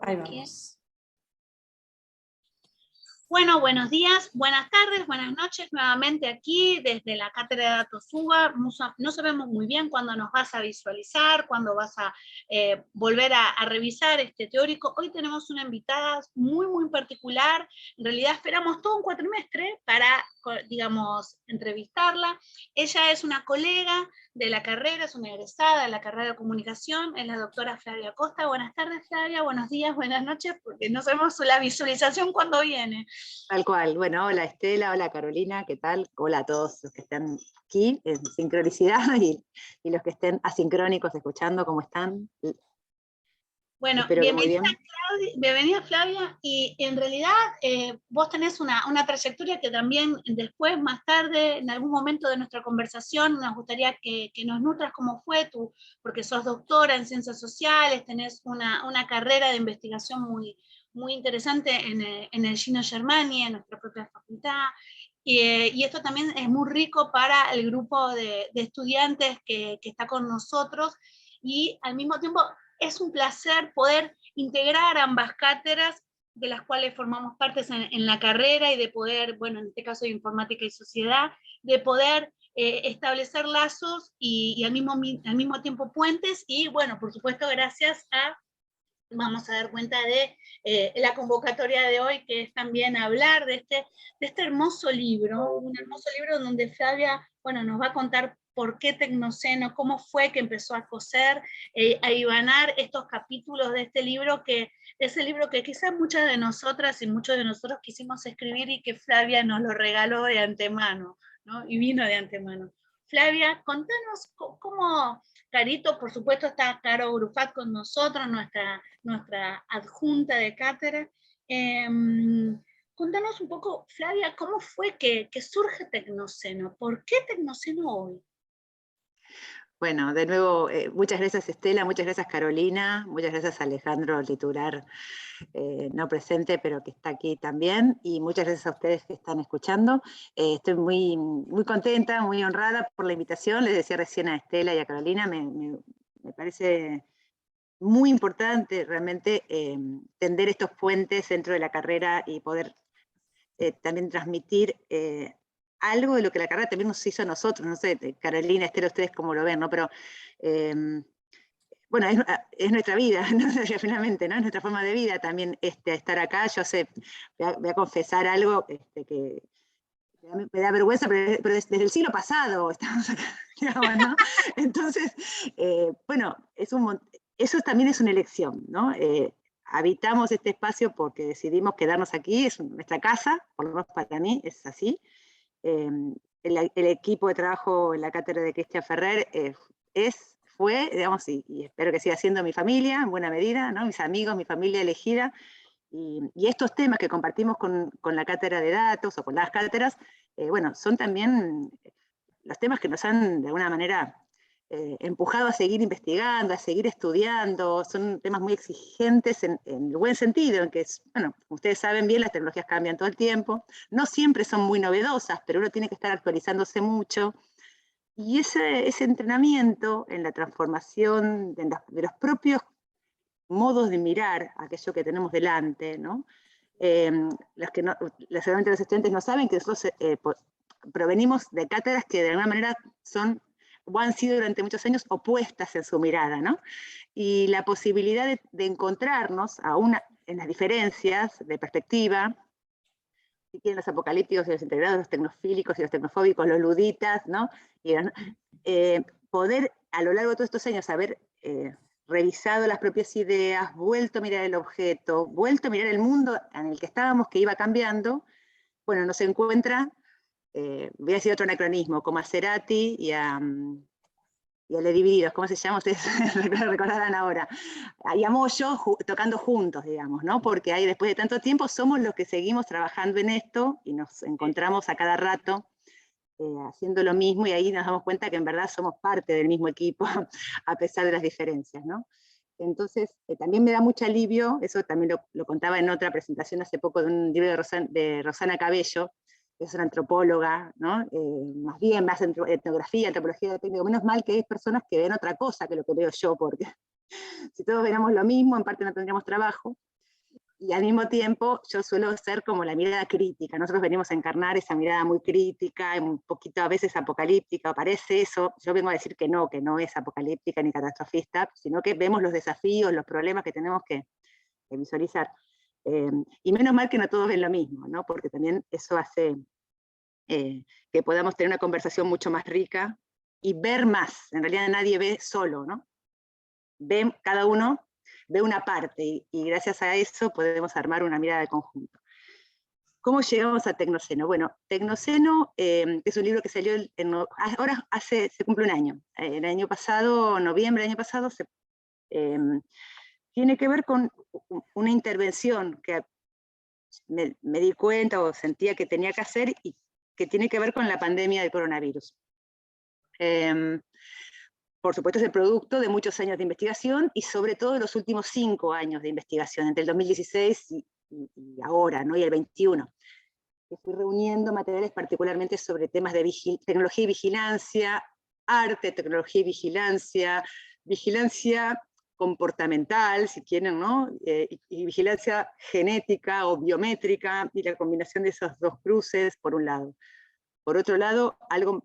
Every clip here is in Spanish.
Ahí Aquí. vamos. Bueno, buenos días, buenas tardes, buenas noches, nuevamente aquí desde la Cátedra de Datos UBA. No sabemos muy bien cuándo nos vas a visualizar, cuándo vas a volver a revisar este teórico. Hoy tenemos una invitada muy particular. En realidad esperamos todo un cuatrimestre para, digamos, entrevistarla. Ella es una colega de la carrera, es una egresada de la carrera de comunicación, es la doctora Flavia Costa. Buenas tardes, Flavia, buenos días, buenas noches, porque no sabemos la visualización cuándo viene. Tal cual. Bueno, hola Estela, hola Carolina, ¿qué tal? Hola a todos los que están aquí en sincronicidad y los que estén asincrónicos escuchando, ¿cómo están? Bueno, Espero que muy bien. bienvenida Flavia, y en realidad vos tenés una trayectoria que también después, más tarde, en algún momento de nuestra conversación, nos gustaría que nos nutras cómo fue tú, porque sos doctora en ciencias sociales, tenés una carrera de investigación muy interesante en el Gino Germani, en nuestra propia facultad, y esto también es muy rico para el grupo de estudiantes que está con nosotros, y al mismo tiempo es un placer poder integrar ambas cátedras de las cuales formamos partes en la carrera y de poder, bueno, en este caso de informática y sociedad, de poder establecer lazos y al mismo tiempo puentes y, bueno, por supuesto, gracias a, vamos a dar cuenta de la convocatoria de hoy, que es también hablar de este hermoso libro, un hermoso libro donde Flavia, bueno, nos va a contar por qué Tecnoceno, cómo fue que empezó a coser, a hibanar estos capítulos de este libro, que es el libro que quizás muchas de nosotras y muchos de nosotros quisimos escribir y que Flavia nos lo regaló de antemano, ¿no? Y vino de antemano. Flavia, contanos cómo, Carito, por supuesto, está Caro Grufat con nosotros, nuestra adjunta de cátedra. Contanos un poco, Flavia, ¿cómo fue que surge Tecnoceno? ¿Por qué Tecnoceno hoy? Bueno, de nuevo, muchas gracias Estela, muchas gracias Carolina, muchas gracias Alejandro Litular, no presente, pero que está aquí también, y muchas gracias a ustedes que están escuchando. Estoy muy contenta, muy honrada por la invitación. Les decía recién a Estela y a Carolina, me parece muy importante realmente tender estos puentes dentro de la carrera y poder también transmitir algo de lo que la carrera también nos hizo a nosotros. No sé, Carolina, Estela, ustedes cómo lo ven, ¿no? Pero bueno, es nuestra vida, ¿no? Finalmente, ¿no? Es nuestra forma de vida también estar acá. Yo voy a confesar algo que me da vergüenza, pero desde el siglo pasado estamos acá, digamos, ¿no? Entonces, bueno, eso también es una elección, ¿no? Habitamos este espacio porque decidimos quedarnos aquí, es nuestra casa, por lo menos para mí es así. El equipo de trabajo en la cátedra de Cristian Ferrer fue, digamos, y espero que siga siendo mi familia, en buena medida, ¿no? Mis amigos, mi familia elegida, y estos temas que compartimos con la cátedra de datos o con las cátedras, bueno, son también los temas que nos han de alguna manera empujado a seguir investigando, a seguir estudiando. Son temas muy exigentes en el buen sentido, en que, bueno, ustedes saben bien, las tecnologías cambian todo el tiempo, no siempre son muy novedosas, pero uno tiene que estar actualizándose mucho. Y ese entrenamiento en la transformación de los propios modos de mirar aquello que tenemos delante, ¿no? Seguramente los estudiantes no saben que nosotros provenimos de cátedras que de alguna manera son o han sido durante muchos años opuestas en su mirada, ¿no? Y la posibilidad de encontrarnos aún en las diferencias de perspectiva, si quieren los apocalípticos y los integrados, los tecnofílicos y los tecnofóbicos, los luditas, ¿no? Y, poder a lo largo de todos estos años haber revisado las propias ideas, vuelto a mirar el objeto, vuelto a mirar el mundo en el que estábamos, que iba cambiando, bueno, nos encuentra, voy a decir otro anacronismo, como a Cerati y a Le Divididos, ¿cómo se llama? Ustedes recordarán ahora. Y a Moyo tocando juntos, digamos, ¿no? Porque ahí después de tanto tiempo somos los que seguimos trabajando en esto y nos encontramos a cada rato haciendo lo mismo, y ahí nos damos cuenta que en verdad somos parte del mismo equipo, a pesar de las diferencias, ¿no? Entonces, también me da mucho alivio, eso también lo contaba en otra presentación hace poco de un libro de Rosana Cabello, que es una antropóloga, ¿no? Más bien, más etnografía, antropología de técnico. Menos mal que hay personas que ven otra cosa que lo que veo yo, porque Si todos viéramos lo mismo, en parte no tendríamos trabajo. Y al mismo tiempo yo suelo ser como la mirada crítica. Nosotros venimos a encarnar esa mirada muy crítica, un poquito a veces apocalíptica, parece eso. Yo vengo a decir que no es apocalíptica ni catastrofista, sino que vemos los desafíos, los problemas que tenemos que visualizar. Y menos mal que no todos ven lo mismo, ¿no? Porque también eso hace que podamos tener una conversación mucho más rica y ver más. En realidad nadie ve solo, ¿no? Cada uno ve una parte, y gracias a eso podemos armar una mirada de conjunto. ¿Cómo llegamos a Tecnoceno? Bueno, Tecnoceno es un libro que salió, ahora se cumple un año. El año pasado, noviembre del año pasado, tiene que ver con una intervención que me di cuenta o sentía que tenía que hacer, y que tiene que ver con la pandemia del coronavirus. Por supuesto, es el producto de muchos años de investigación, y sobre todo de los últimos 5 años de investigación, entre el 2016 y ahora, ¿no? Y el 21. Fui reuniendo materiales particularmente sobre temas de tecnología y vigilancia, arte, tecnología y vigilancia comportamental, si quieren, ¿no? Y vigilancia genética o biométrica, y la combinación de esos dos cruces, por un lado. Por otro lado, algo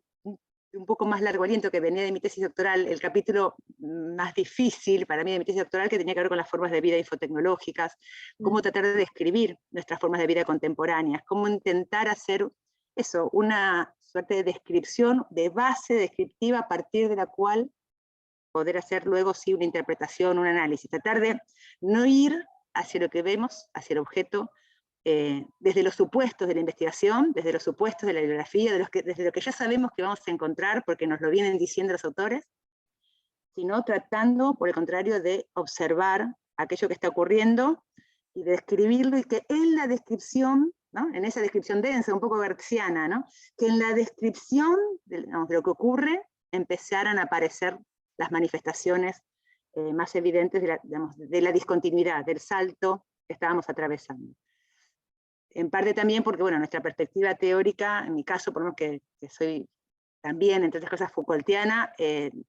un poco más largo aliento que venía de mi tesis doctoral, el capítulo más difícil para mí de mi tesis doctoral, que tenía que ver con las formas de vida infotecnológicas, cómo tratar de describir nuestras formas de vida contemporáneas, cómo intentar hacer eso, una suerte de descripción, de base descriptiva a partir de la cual poder hacer luego sí una interpretación, un análisis, tratar de no ir hacia lo que vemos, hacia el objeto, desde los supuestos de la investigación, desde los supuestos de la bibliografía, desde lo que ya sabemos que vamos a encontrar, porque nos lo vienen diciendo los autores, sino tratando, por el contrario, de observar aquello que está ocurriendo, y de describirlo, y que en la descripción, ¿no? En esa descripción densa, un poco bergsiana, ¿no? Que en la descripción de lo que ocurre empezaran a aparecer las manifestaciones más evidentes de la discontinuidad, del salto que estábamos atravesando. En parte también porque, bueno, nuestra perspectiva teórica, en mi caso, por lo menos que soy también, entre otras cosas, Foucaultiana,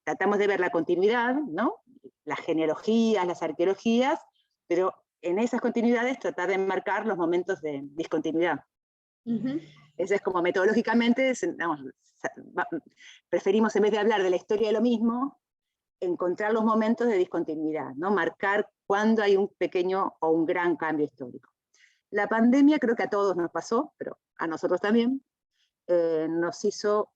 tratamos de ver la continuidad, ¿no? Las genealogías, las arqueologías, pero en esas continuidades tratar de enmarcar los momentos de discontinuidad. Eso es como metodológicamente, preferimos, en vez de hablar de la historia de lo mismo, encontrar los momentos de discontinuidad, ¿no? Marcar cuándo hay un pequeño o un gran cambio histórico. La pandemia creo que a todos nos pasó, pero a nosotros también, nos hizo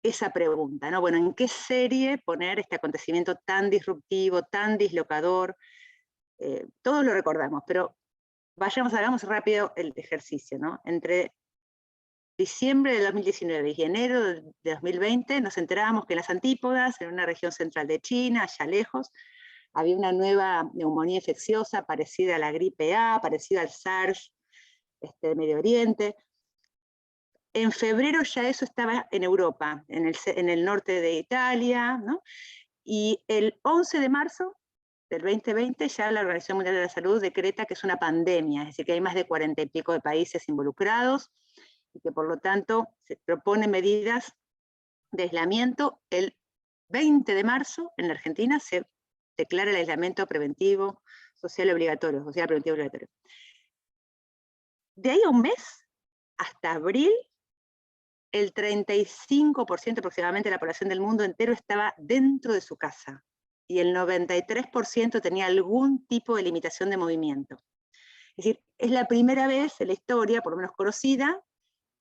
esa pregunta, ¿no? Bueno, ¿en qué serie poner este acontecimiento tan disruptivo, tan dislocador? Todos lo recordamos, pero hagamos rápido el ejercicio, ¿no? Entre diciembre de 2019 y enero de 2020 nos enterábamos que en las antípodas, en una región central de China, allá lejos, había una nueva neumonía infecciosa parecida a la gripe A, parecida al SARS de Medio Oriente. En febrero ya eso estaba en Europa, en el norte de Italia, ¿no? Y el 11 de marzo del 2020 ya la Organización Mundial de la Salud decreta que es una pandemia, es decir, que hay más de 40 y pico de países involucrados, y que por lo tanto se propone medidas de aislamiento. El 20 de marzo en la Argentina se declara el aislamiento preventivo social obligatorio, social preventivo obligatorio. De ahí a un mes, hasta abril, el 35% aproximadamente de la población del mundo entero estaba dentro de su casa, y el 93% tenía algún tipo de limitación de movimiento. Es decir, es la primera vez en la historia, por lo menos conocida,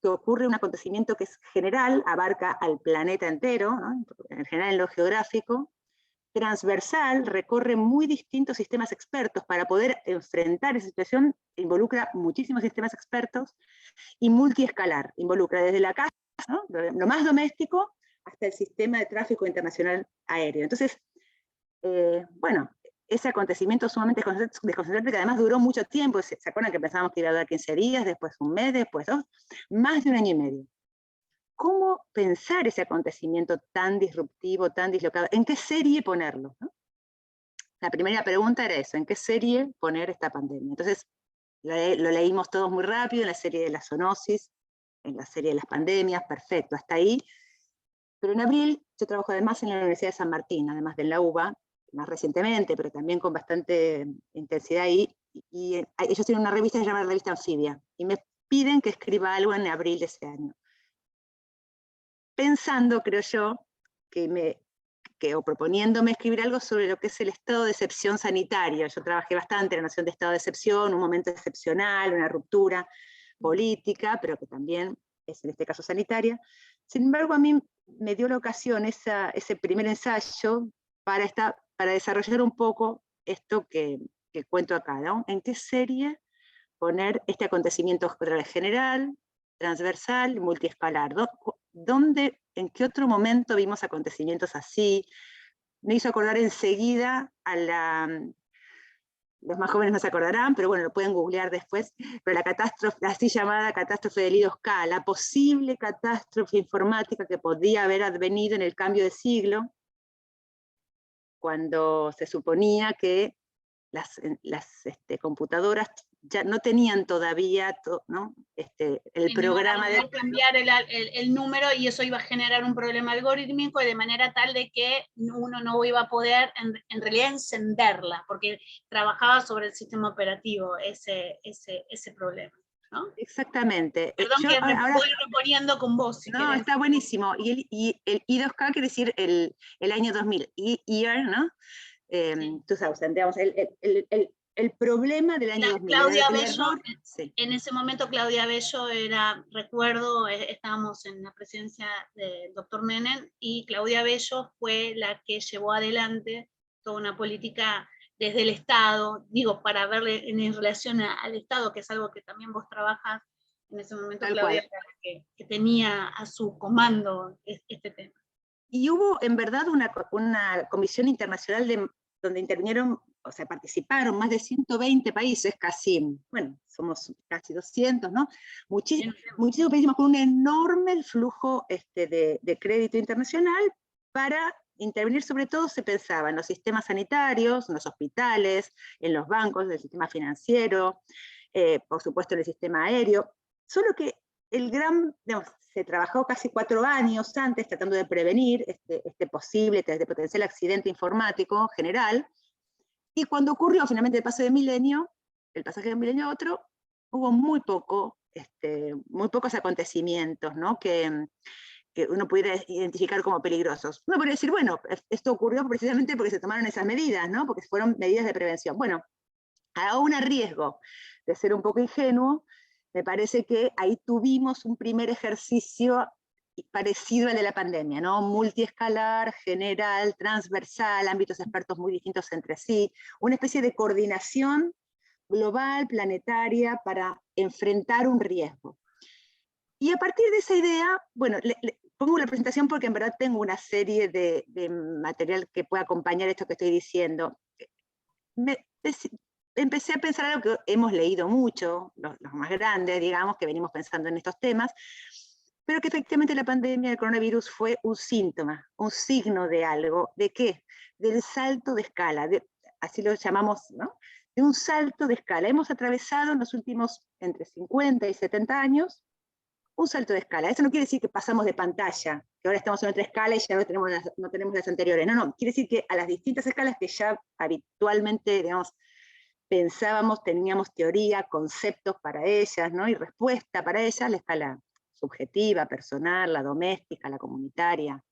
que ocurre un acontecimiento que es general, abarca al planeta entero, ¿no? En general en lo geográfico, transversal, recorre muy distintos sistemas expertos. Para poder enfrentar esa situación involucra muchísimos sistemas expertos, y multiescalar, involucra desde la casa, ¿no? Lo más doméstico, hasta el sistema de tráfico internacional aéreo. Entonces, bueno, ese acontecimiento sumamente desconcertante, que además duró mucho tiempo. ¿Se acuerdan que pensábamos que iba a durar 15 días, después un mes, después 2? Más de un año y medio. ¿Cómo pensar ese acontecimiento tan disruptivo, tan dislocado? ¿En qué serie ponerlo, ¿no? La primera pregunta era eso, ¿en qué serie poner esta pandemia? Entonces, lo leímos todos muy rápido, en la serie de la zoonosis, en la serie de las pandemias, perfecto, hasta ahí. Pero en abril, yo trabajo además en la Universidad de San Martín, además de la UBA, más recientemente, pero también con bastante intensidad ahí, y ellos tienen una revista que se llama la Revista Anfibia, y me piden que escriba algo en abril de ese año. Pensando, creo yo, o proponiéndome escribir algo sobre lo que es el estado de excepción sanitario. Yo trabajé bastante en la noción de estado de excepción, un momento excepcional, una ruptura política, pero que también es en este caso sanitaria. Sin embargo, a mí me dio la ocasión ese primer ensayo para desarrollar un poco esto que cuento acá, ¿no? ¿En qué serie poner este acontecimiento general, transversal, multiescalar? ¿En qué otro momento vimos acontecimientos así? Me hizo acordar enseguida los más jóvenes no se acordarán, pero bueno, lo pueden googlear después, pero la catástrofe, así llamada catástrofe del IDOS-K, la posible catástrofe informática que podía haber advenido en el cambio de siglo, cuando se suponía que las computadoras ya no tenían todavía ¿no? el programa de cambiar el número, y eso iba a generar un problema algorítmico, y de manera tal de que uno no iba a poder en realidad encenderla, porque trabajaba sobre el sistema operativo ese problema, ¿no? Exactamente. Perdón que me voy reponiendo con vos. Si no, querés. Está buenísimo. Y el I2K quiere decir el año 2000, year, ¿no? Sí. 2000, digamos, el problema del año 2000. Claudia Bello, sí. En ese momento Claudia Bello recuerdo, estábamos en la presidencia del doctor Menem, y Claudia Bello fue la que llevó adelante toda una política desde el Estado, digo, para verle en relación al Estado, que es algo que también vos trabajás. En ese momento tal Claudia era la que tenía a su comando este tema. Y hubo en verdad una comisión internacional donde intervinieron, o sea, participaron más de 120 países, bueno, somos casi 200, ¿no? Muchísimos países con un enorme flujo de crédito internacional para intervenir. Sobre todo se pensaba en los sistemas sanitarios, en los hospitales, en los bancos, en el sistema financiero, por supuesto en el sistema aéreo, solo que se trabajó casi 4 años antes tratando de prevenir este potencial accidente informático general, y cuando ocurrió finalmente el pasaje de milenio a otro, hubo muy pocos acontecimientos, ¿no? que uno pudiera identificar como peligrosos. Uno podría decir, bueno, esto ocurrió precisamente porque se tomaron esas medidas, ¿no? Porque fueron medidas de prevención. Bueno, aún a riesgo de ser un poco ingenuo, me parece que ahí tuvimos un primer ejercicio parecido al de la pandemia, ¿no? Multiescalar, general, transversal, ámbitos expertos muy distintos entre sí, una especie de coordinación global, planetaria, para enfrentar un riesgo. Y a partir de esa idea, bueno, pongo la presentación porque en verdad tengo una serie de material que pueda acompañar esto que estoy diciendo. Empecé a pensar algo que hemos leído mucho, los más grandes, digamos, que venimos pensando en estos temas, pero que efectivamente la pandemia del coronavirus fue un síntoma, un signo de algo. ¿De qué? Del salto de escala, así lo llamamos, ¿no? De un salto de escala. Hemos atravesado en los últimos entre 50 y 70 años un salto de escala. Eso no quiere decir que pasamos de pantalla, que ahora estamos en otra escala y ya no tenemos las anteriores. No, quiere decir que a las distintas escalas que ya habitualmente, digamos, pensábamos, teníamos teoría, conceptos para ellas, ¿no? Y respuesta para ellas, la escala subjetiva, personal, la doméstica, la comunitaria,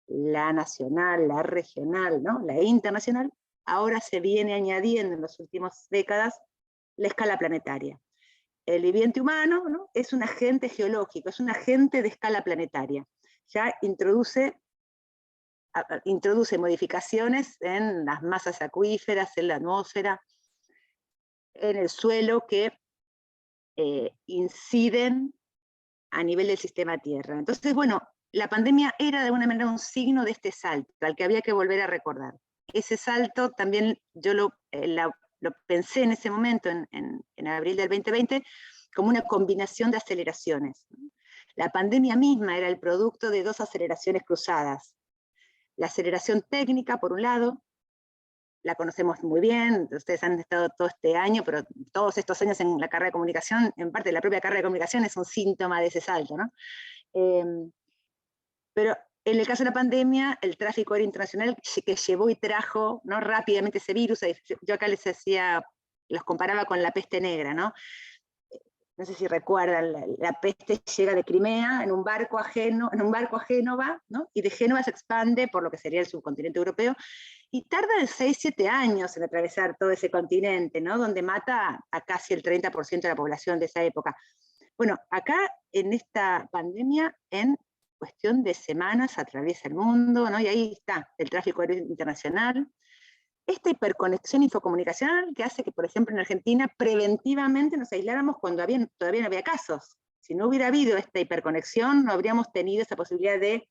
la nacional, la regional, ¿no? La internacional. Ahora se viene añadiendo en las últimas décadas la escala planetaria. El viviente humano, ¿no? Es un agente geológico, es un agente de escala planetaria. Ya introduce modificaciones en las masas acuíferas, en la atmósfera, en el suelo, que inciden a nivel del sistema Tierra. Entonces, bueno, la pandemia era de alguna manera un signo de este salto, al que había que volver a recordar. Ese salto también yo lo pensé en ese momento, en abril del 2020, como una combinación de aceleraciones. La pandemia misma era el producto de 2 aceleraciones cruzadas. La aceleración técnica, por un lado, la conocemos muy bien, ustedes han estado todo este año, pero todos estos años en la carrera de comunicación, en parte de la propia carrera de comunicación, es un síntoma de ese salto, ¿no? Pero En el caso de la pandemia, el tráfico aéreo internacional que llevó y trajo, ¿no?, rápidamente ese virus. Yo acá los comparaba con la peste negra, ¿no? No sé si recuerdan, la peste llega de Crimea en un barco a Génova, ¿no? Y de Génova se expande por lo que sería el subcontinente europeo, y tarda de 6-7 años en atravesar todo ese continente, ¿no?, donde mata a casi el 30% de la población de esa época. Bueno, acá en esta pandemia, en cuestión de semanas atraviesa el mundo, ¿no? Y ahí está el tráfico aéreo internacional, esta hiperconexión infocomunicacional que hace que, por ejemplo, en Argentina preventivamente nos aisláramos cuando todavía no había casos. Si no hubiera habido esta hiperconexión, no habríamos tenido esa posibilidad de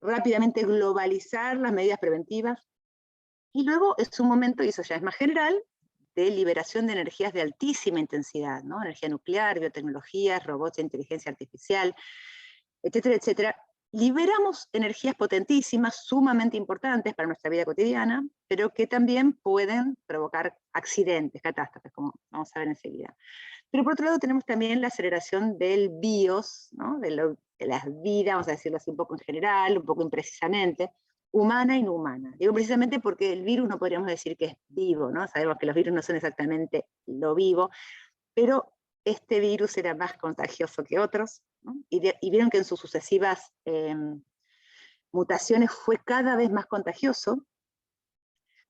rápidamente globalizar las medidas preventivas. Y luego es un momento, y eso ya es más general, de liberación de energías de altísima intensidad, ¿no? Energía nuclear, biotecnologías, robots de inteligencia artificial, etcétera, etcétera. Liberamos energías potentísimas, sumamente importantes para nuestra vida cotidiana, pero que también pueden provocar accidentes, catástrofes, como vamos a ver enseguida. Pero por otro lado tenemos también la aceleración del bios, ¿no?, de la vida, vamos a decirlo así un poco en general, un poco imprecisamente, humana y no humana. Digo precisamente porque el virus no podríamos decir que es vivo, ¿no? Sabemos que los virus no son exactamente lo vivo, pero este virus era más contagioso que otros, ¿no? Y vieron que en sus sucesivas mutaciones fue cada vez más contagioso,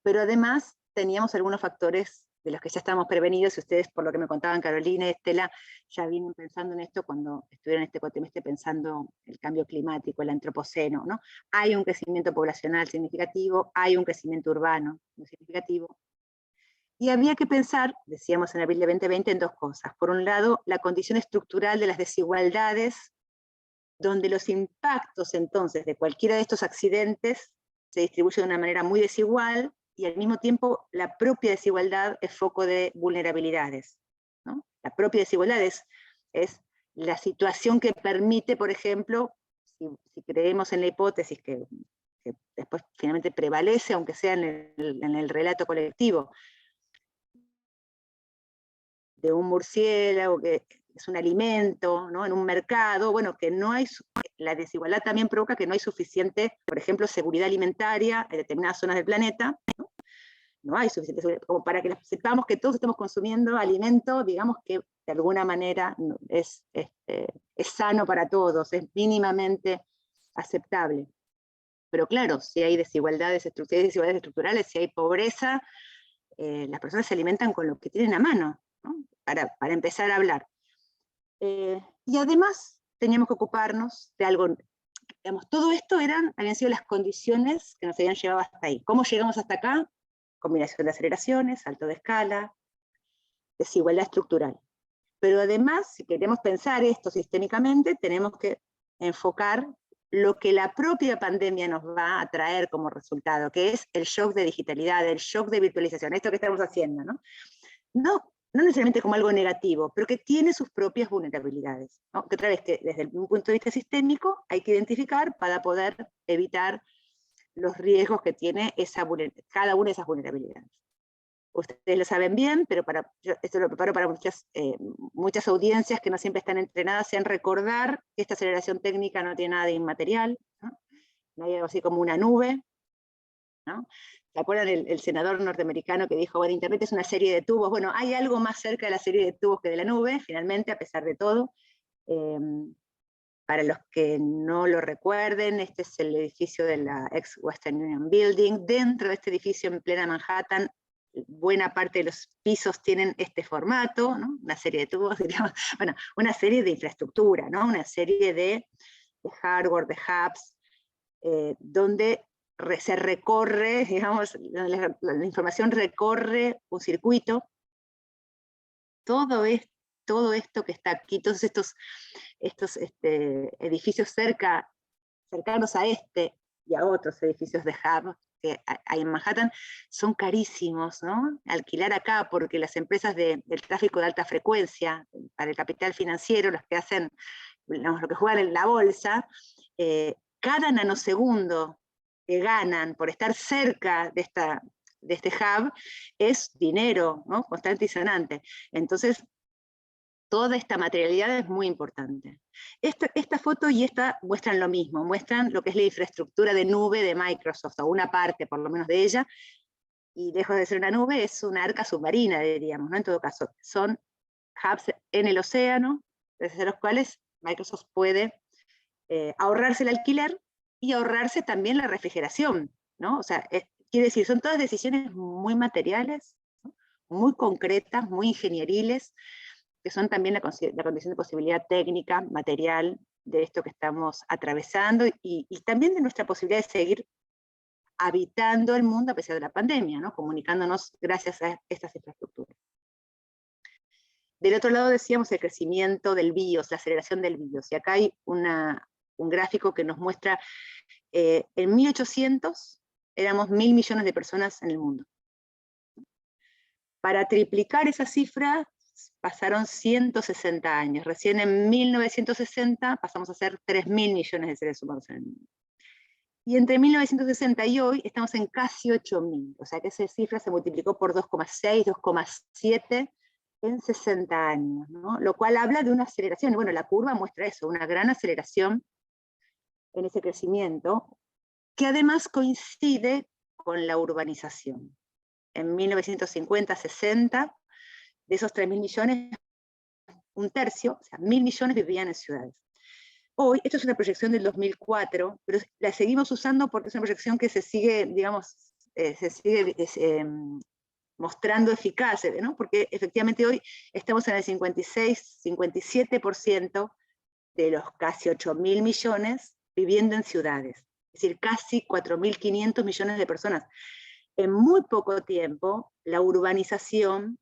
pero además teníamos algunos factores de los que ya estábamos prevenidos, y ustedes, por lo que me contaban Carolina y Estela, ya vienen pensando en esto cuando estuvieron este cuatrimestre pensando el cambio climático, el antropoceno, ¿no? Hay un crecimiento poblacional significativo, hay un crecimiento urbano muy significativo, y había que pensar, decíamos en abril de 2020, en dos cosas. Por un lado, la condición estructural de las desigualdades, donde los impactos entonces de cualquiera de estos accidentes se distribuyen de una manera muy desigual, y al mismo tiempo la propia desigualdad es foco de vulnerabilidades, ¿no? La propia desigualdad es la situación que permite, por ejemplo, si creemos en la hipótesis que después finalmente prevalece, aunque sea en el relato colectivo, de un murciélago que es un alimento, ¿no?, en un mercado, bueno, que no hay, la desigualdad también provoca que no hay suficiente, por ejemplo, seguridad alimentaria en determinadas zonas del planeta, ¿no? No hay suficiente seguridad, como para que sepamos que todos estamos consumiendo alimento, digamos que de alguna manera es sano para todos, es mínimamente aceptable. Pero claro, si hay desigualdades estructurales, si hay pobreza, las personas se alimentan con lo que tienen a mano, ¿no?, para empezar a hablar. Y además teníamos que ocuparnos de algo, digamos, todo esto habían sido las condiciones que nos habían llevado hasta ahí. ¿Cómo llegamos hasta acá? Combinación de aceleraciones, salto de escala, desigualdad estructural. Pero además, si queremos pensar esto sistémicamente, tenemos que enfocar lo que la propia pandemia nos va a traer como resultado, que es el shock de digitalidad, el shock de virtualización, esto que estamos haciendo, ¿no? No necesariamente como algo negativo, pero que tiene sus propias vulnerabilidades, ¿no? Que otra vez, que desde un punto de vista sistémico hay que identificar para poder evitar los riesgos que tiene cada una de esas vulnerabilidades. Ustedes lo saben bien, pero esto lo preparo para muchas audiencias que no siempre están entrenadas en recordar que esta aceleración técnica no tiene nada de inmaterial, ¿no? No hay algo así como una nube, ¿no? ¿Se acuerdan el senador norteamericano que dijo, bueno, Internet es una serie de tubos? Bueno, hay algo más cerca de la serie de tubos que de la nube, finalmente, a pesar de todo. Para los que no lo recuerden, este es el edificio de la ex Western Union Building. Dentro de este edificio en plena Manhattan, buena parte de los pisos tienen este formato, ¿no? Una serie de tubos, digamos, bueno, una serie de infraestructura, ¿no? Una serie de hardware, de hubs, donde se recorre, digamos, la información recorre un circuito. Todo esto que está aquí, todos estos edificios cercanos a este y a otros edificios de hub que hay en Manhattan, son carísimos, ¿no? Alquilar acá, porque las empresas del tráfico de alta frecuencia, para el capital financiero, los que hacen, lo que juegan en la bolsa, cada nanosegundo que ganan por estar cerca de este hub es dinero, ¿no?, constante y sonante. Entonces, toda esta materialidad es muy importante. Esta foto y esta muestran lo mismo, muestran lo que es la infraestructura de nube de Microsoft, o una parte por lo menos de ella, y lejos de ser una nube, es una arca submarina, diríamos, ¿no? En todo caso, son hubs en el océano, desde los cuales Microsoft puede ahorrarse el alquiler y ahorrarse también la refrigeración, ¿no? O sea, quiere decir, son todas decisiones muy materiales, ¿no? Muy concretas, muy ingenieriles, que son también la condición de posibilidad técnica, material, de esto que estamos atravesando, y también de nuestra posibilidad de seguir habitando el mundo a pesar de la pandemia, ¿no? Comunicándonos gracias a estas infraestructuras. Del otro lado decíamos el crecimiento del BIOS, la aceleración del BIOS, y acá hay un gráfico que nos muestra, en 1800 éramos 1.000 millones de personas en el mundo. Para triplicar esa cifra pasaron 160 años, recién en 1960 pasamos a ser 3.000 millones de seres humanos en el mundo. Y entre 1960 y hoy estamos en casi 8.000, o sea que esa cifra se multiplicó por 2,6, 2,7 en 60 años, ¿no? Lo cual habla de una aceleración, y bueno, la curva muestra eso, una gran aceleración en ese crecimiento, que además coincide con la urbanización. En 1950-60, de esos 3.000 millones, un tercio, o sea, 1.000 millones vivían en ciudades. Hoy, esto es una proyección del 2004, pero la seguimos usando porque es una proyección que se sigue, digamos, mostrando eficaz, ¿no? Porque efectivamente hoy estamos en el 56, 57% de los casi 8.000 millones viviendo en ciudades, es decir, casi 4.500 millones de personas. En muy poco tiempo, la urbanización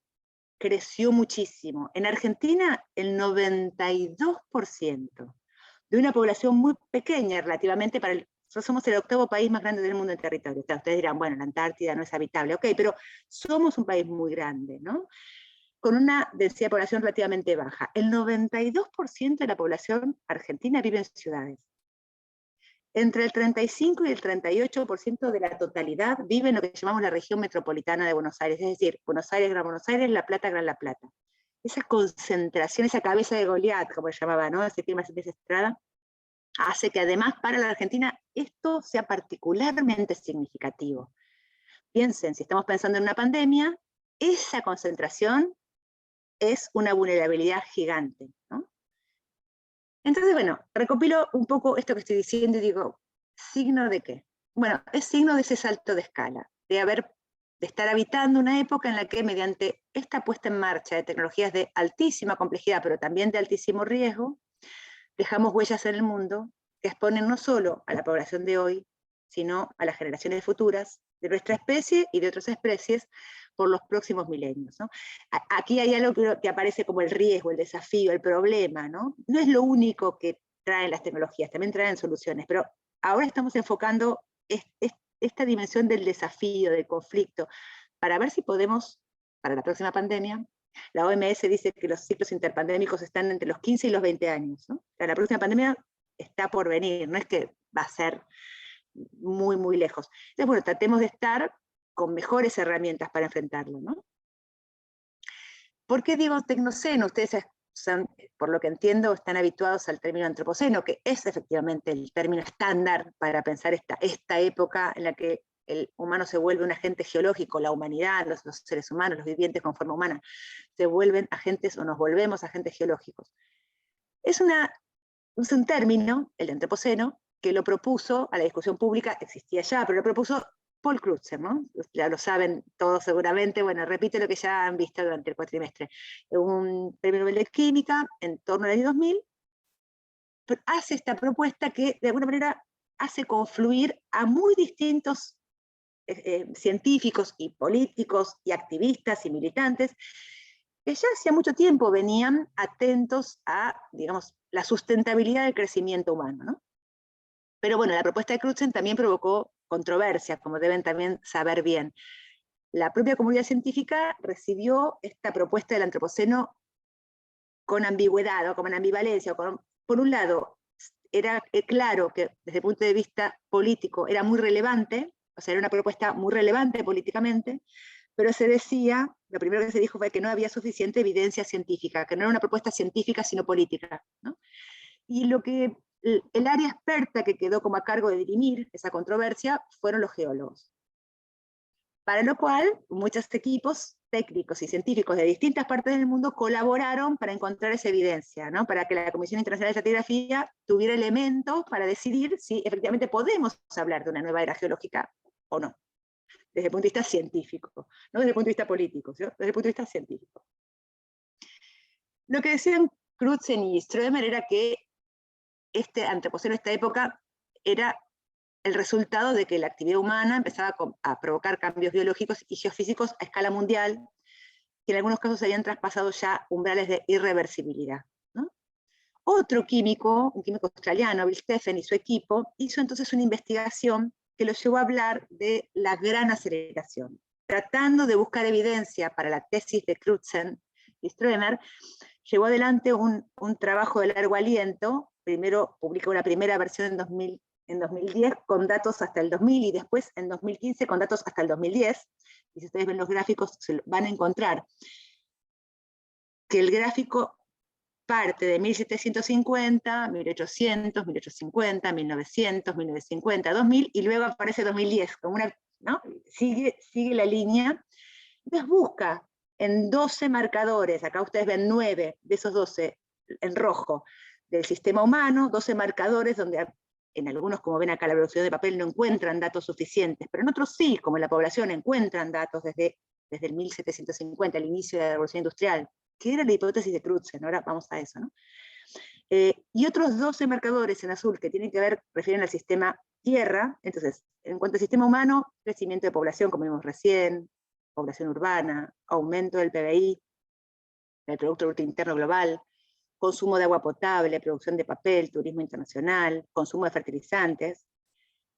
creció muchísimo. En Argentina, el 92%. De una población muy pequeña relativamente para nosotros somos el 8º país más grande del mundo en territorio. O sea, ustedes dirán, bueno, la Antártida no es habitable, ok, pero somos un país muy grande, ¿no? Con una densidad de población relativamente baja. El 92% de la población argentina vive en ciudades. Entre el 35 y el 38% de la totalidad vive en lo que llamamos la región metropolitana de Buenos Aires, es decir, Buenos Aires, Gran Buenos Aires, La Plata, Gran La Plata. Esa concentración, esa cabeza de Goliat, como se llamaba, ¿no? Ese tema de Estrada, hace que además para la Argentina esto sea particularmente significativo. Piensen, si estamos pensando en una pandemia, esa concentración es una vulnerabilidad gigante, ¿no? Entonces, bueno, recopilo un poco esto que estoy diciendo y digo, ¿signo de qué? Bueno, es signo de ese salto de escala, de estar habitando una época en la que mediante esta puesta en marcha de tecnologías de altísima complejidad, pero también de altísimo riesgo, dejamos huellas en el mundo que exponen no solo a la población de hoy, sino a las generaciones futuras de nuestra especie y de otras especies por los próximos milenios, ¿no? Aquí hay algo que aparece como el riesgo, el desafío, el problema, ¿no? No es lo único que traen las tecnologías, también traen soluciones, pero ahora estamos enfocando esta dimensión del desafío, del conflicto, para ver si podemos, para la próxima pandemia, la OMS dice que los ciclos interpandémicos están entre los 15 y los 20 años, ¿no? O sea, la próxima pandemia está por venir, no es que va a ser muy, muy lejos. Entonces, bueno, tratemos de estar con mejores herramientas para enfrentarlo, ¿no? ¿Por qué digo tecnoceno? Ustedes son, por lo que entiendo, están habituados al término antropoceno, que es efectivamente el término estándar para pensar esta época en la que el humano se vuelve un agente geológico, la humanidad, los seres humanos, los vivientes con forma humana, se vuelven agentes o nos volvemos agentes geológicos. Es un término, el de antropoceno, que lo propuso a la discusión pública, existía ya, pero lo propuso Paul Crutzen, ¿no? Ya lo saben todos seguramente, bueno, repito lo que ya han visto durante el cuatrimestre. Un premio Nobel de Química en torno al año 2000, hace esta propuesta que de alguna manera hace confluir a muy distintos científicos y políticos y activistas y militantes que ya hacía mucho tiempo venían atentos a, digamos, la sustentabilidad del crecimiento humano, ¿no? Pero bueno, la propuesta de Crutzen también provocó controversia, como deben también saber bien. La propia comunidad científica recibió esta propuesta del antropoceno con ambigüedad, o con ambivalencia. Por un lado, era claro que desde el punto de vista político era muy relevante, o sea, era una propuesta muy relevante políticamente, pero se decía, lo primero que se dijo fue que no había suficiente evidencia científica, que no era una propuesta científica, sino política, ¿no? Y lo que el área experta que quedó como a cargo de dirimir esa controversia fueron los geólogos. Para lo cual, muchos equipos técnicos y científicos de distintas partes del mundo colaboraron para encontrar esa evidencia, ¿no? Para que la Comisión Internacional de Estratigrafía tuviera elementos para decidir si efectivamente podemos hablar de una nueva era geológica o no, desde el punto de vista científico, no desde el punto de vista político, ¿sí? Desde el punto de vista científico. Lo que decían Crutzen y Stroemer era que este antropoceno, esta época, era el resultado de que la actividad humana empezaba a provocar cambios biológicos y geofísicos a escala mundial, que en algunos casos habían traspasado ya umbrales de irreversibilidad, ¿no? Otro químico, un químico australiano, Bill Stephen, y su equipo, hizo entonces una investigación que lo llevó a hablar de la gran aceleración. Tratando de buscar evidencia para la tesis de Crutzen y Stroemer, llevó adelante un trabajo de largo aliento. Primero publicó una primera versión en 2010 con datos hasta el 2000, y después en 2015 con datos hasta el 2010, y si ustedes ven los gráficos se van a encontrar que el gráfico parte de 1750, 1800, 1850, 1900, 1950, 2000, y luego aparece 2010, como una, ¿no? Sigue la línea. Entonces busca en 12 marcadores, acá ustedes ven 9 de esos 12 en rojo, del sistema humano, 12 marcadores donde en algunos, como ven acá, la velocidad de papel no encuentran datos suficientes, pero en otros sí, como en la población, encuentran datos desde el 1750, el inicio de la revolución industrial, que era la hipótesis de Crutzen, ahora vamos a eso, ¿no? Y otros 12 marcadores en azul que tienen que ver, refieren al sistema Tierra. Entonces, en cuanto al sistema humano, crecimiento de población, como vimos recién, población urbana, aumento del PBI, del Producto Bruto Interno Global, consumo de agua potable, producción de papel, turismo internacional, consumo de fertilizantes.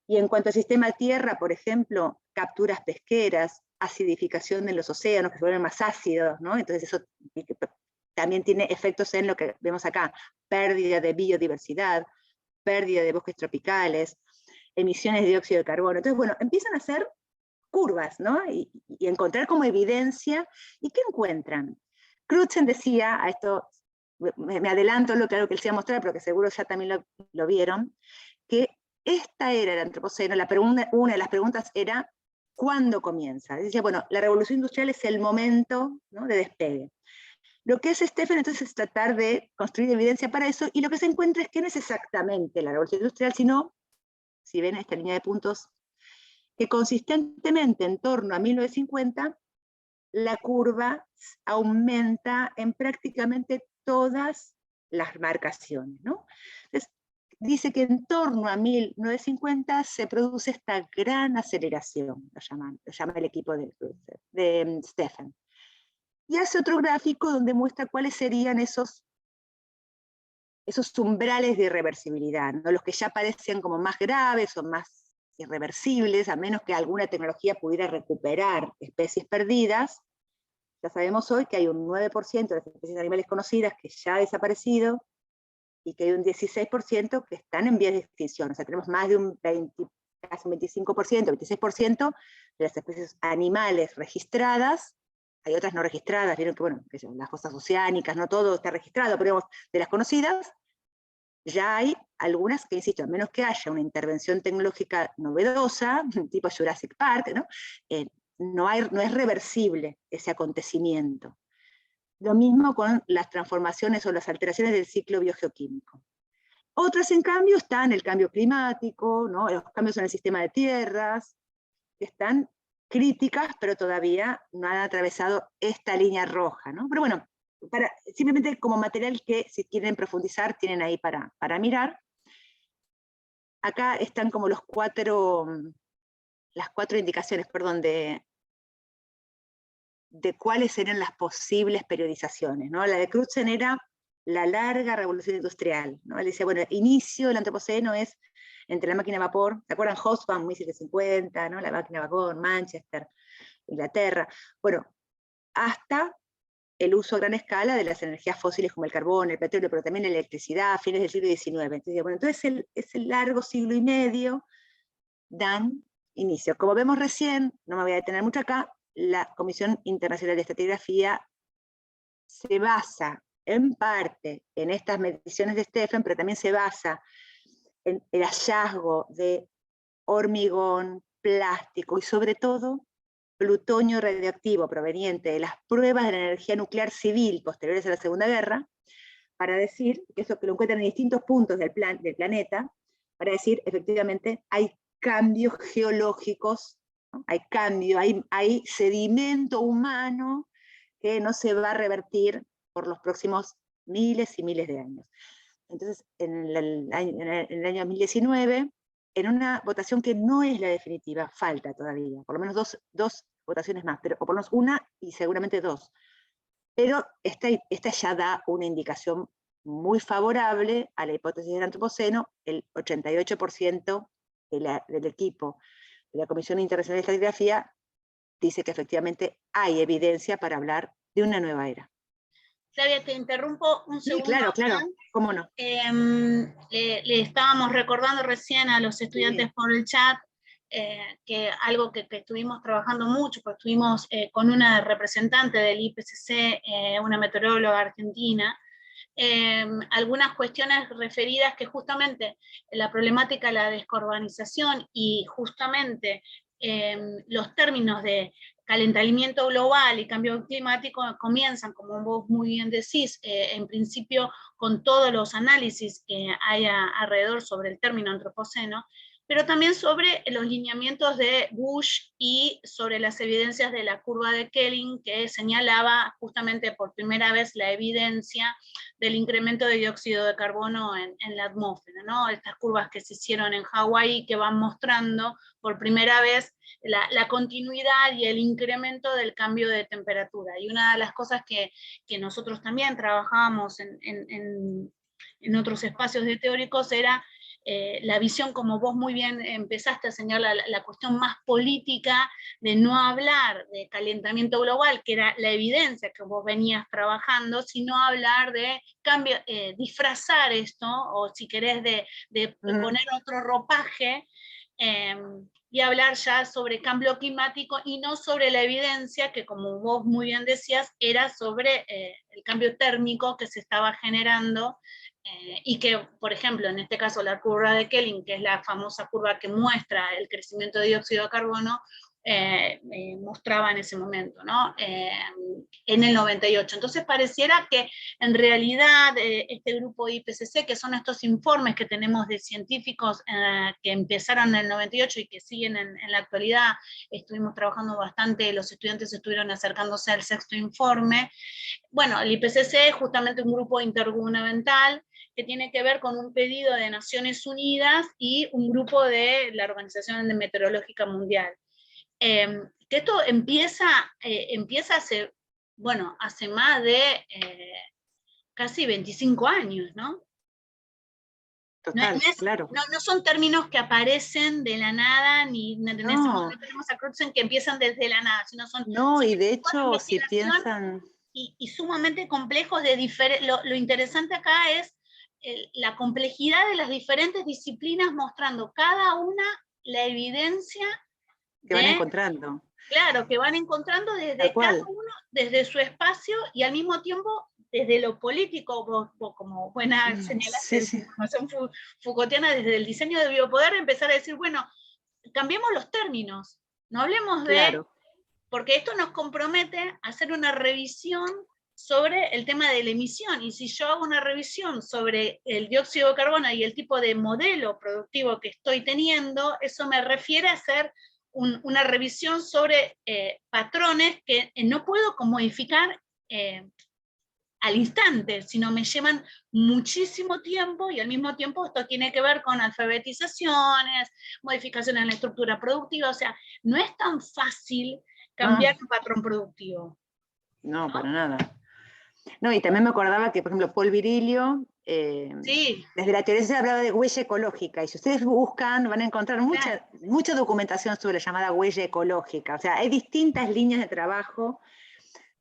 Y en cuanto al sistema Tierra, por ejemplo, capturas pesqueras, acidificación de los océanos, que se vuelven más ácidos, ¿no? Entonces eso también tiene efectos en lo que vemos acá, pérdida de biodiversidad, pérdida de bosques tropicales, emisiones de dióxido de carbono. Entonces, bueno, empiezan a hacer curvas, ¿no? Y encontrar como evidencia. ¿Y qué encuentran? Crutzen decía, a esto me adelanto lo que él se iba a mostrar, pero que seguro ya también lo vieron, que esta era el antropoceno. Una de las preguntas era, ¿cuándo comienza? Decía, bueno, la revolución industrial es el momento, ¿no?, de despegue. Lo que hace Stephen entonces es tratar de construir evidencia para eso, y lo que se encuentra es que no es exactamente la revolución industrial, sino, si ven esta línea de puntos, que consistentemente en torno a 1950, la curva aumenta en prácticamente todas las marcaciones, ¿no? Entonces, dice que en torno a 1950 se produce esta gran aceleración, lo llama el equipo de Stephen. Y hace otro gráfico donde muestra cuáles serían esos umbrales de irreversibilidad, ¿no? Los que ya parecen como más graves o más irreversibles, a menos que alguna tecnología pudiera recuperar especies perdidas. Ya sabemos hoy que hay un 9% de las especies animales conocidas que ya ha desaparecido, y que hay un 16% que están en vías de extinción. O sea, tenemos más de un 20, casi un 25%, 26% de las especies animales registradas. Hay otras no registradas, vieron que, bueno, las fosas oceánicas, no todo está registrado, pero de las conocidas, ya hay algunas que, insisto, a menos que haya una intervención tecnológica novedosa, tipo Jurassic Park, ¿no? No es reversible ese acontecimiento. Lo mismo con las transformaciones o las alteraciones del ciclo biogeoquímico. Otras, en cambio, están el cambio climático, ¿no?, los cambios en el sistema de tierras, que están críticas, pero todavía no han atravesado esta línea roja, ¿no? Pero bueno, simplemente como material que, si quieren profundizar, tienen ahí para mirar. Acá están como las cuatro indicaciones, perdón, de cuáles eran las posibles periodizaciones, ¿no? La de Crutzen era la larga revolución industrial, ¿no? Él decía, bueno, el inicio del antropoceno es entre la máquina a vapor, ¿se acuerdan? Hobsbawm, 1750, ¿no? La máquina a vapor, Manchester, Inglaterra, bueno, hasta el uso a gran escala de las energías fósiles como el carbón, el petróleo, pero también la electricidad a fines del siglo XIX. Entonces, bueno, ese largo siglo y medio dan inicio. Como vemos recién, no me voy a detener mucho acá, la Comisión Internacional de Estratigrafía se basa en parte en estas mediciones de Stephen, pero también se basa en el hallazgo de hormigón, plástico y sobre todo plutonio radioactivo proveniente de las pruebas de la energía nuclear civil posteriores a la Segunda Guerra, para decir, que eso que lo encuentran en distintos puntos del planeta, para decir, efectivamente, hay cambios geológicos, ¿no? Hay cambio, hay sedimento humano que no se va a revertir por los próximos miles y miles de años. Entonces, en el año 2019, en una votación que no es la definitiva, falta todavía, por lo menos dos votaciones más, pero, o por lo menos una y seguramente dos. Pero esta ya da una indicación muy favorable a la hipótesis del antropoceno. El 88% del equipo de la Comisión Internacional de Estratigrafía dice que efectivamente hay evidencia para hablar de una nueva era. Flavia, te interrumpo un segundo. Sí, claro, cómo no. Le estábamos recordando recién a los estudiantes por el chat que algo que estuvimos trabajando mucho, pues estuvimos con una representante del IPCC, una meteoróloga argentina, algunas cuestiones referidas que justamente la problemática de la descarbonización y justamente los términos de calentamiento global y cambio climático comienzan, como vos muy bien decís, en principio con todos los análisis que hay alrededor sobre el término antropoceno, pero también sobre los lineamientos de Bush y sobre las evidencias de la curva de Kelvin, que señalaba justamente por primera vez la evidencia del incremento de dióxido de carbono en la atmósfera, ¿no? Estas curvas que se hicieron en Hawái que van mostrando por primera vez la continuidad y el incremento del cambio de temperatura. Y una de las cosas que nosotros también trabajábamos en otros espacios de teóricos era la visión, como vos muy bien empezaste a señalar, la cuestión más política de no hablar de calentamiento global, que era la evidencia que vos venías trabajando, sino hablar de cambio, disfrazar esto, o si querés de poner otro ropaje, y hablar ya sobre cambio climático y no sobre la evidencia que, como vos muy bien decías, era sobre el cambio térmico que se estaba generando y que, por ejemplo, en este caso la curva de Kelvin, que es la famosa curva que muestra el crecimiento de dióxido de carbono, mostraba en ese momento, ¿no? En el 98. Entonces pareciera que en realidad este grupo IPCC, que son estos informes que tenemos de científicos que empezaron en el 98 y que siguen en la actualidad, estuvimos trabajando bastante, los estudiantes estuvieron acercándose al sexto informe. Bueno, el IPCC es justamente un grupo intergubernamental que tiene que ver con un pedido de Naciones Unidas y un grupo de la Organización Meteorológica Mundial. Que esto empieza hace, bueno, hace más de casi 25 años, ¿no? Total, claro. No son términos que aparecen de la nada, ni no tenemos a Crutzen que empiezan desde la nada, sino son... No, y de hecho, si piensan... Y sumamente complejos de lo interesante acá es la complejidad de las diferentes disciplinas mostrando cada una la evidencia que van encontrando. Claro, que van encontrando desde cada uno, desde su espacio y al mismo tiempo desde lo político, vos como buena señalaste, sí. información Foucaultiana, desde el diseño de biopoder, empezar a decir, bueno, cambiemos los términos, no hablemos de... Porque esto nos compromete a hacer una revisión sobre el tema de la emisión, y si yo hago una revisión sobre el dióxido de carbono y el tipo de modelo productivo que estoy teniendo, eso me refiere a hacer una revisión sobre patrones que no puedo modificar al instante, sino me llevan muchísimo tiempo, y al mismo tiempo esto tiene que ver con alfabetizaciones, modificaciones en la estructura productiva, o sea, no es tan fácil cambiar un patrón productivo. No, para nada. No, y también me acordaba que, por ejemplo, Paul Virilio, desde la teoría se hablaba de huella ecológica, y si ustedes buscan van a encontrar mucha documentación sobre la llamada huella ecológica. O sea, hay distintas líneas de trabajo,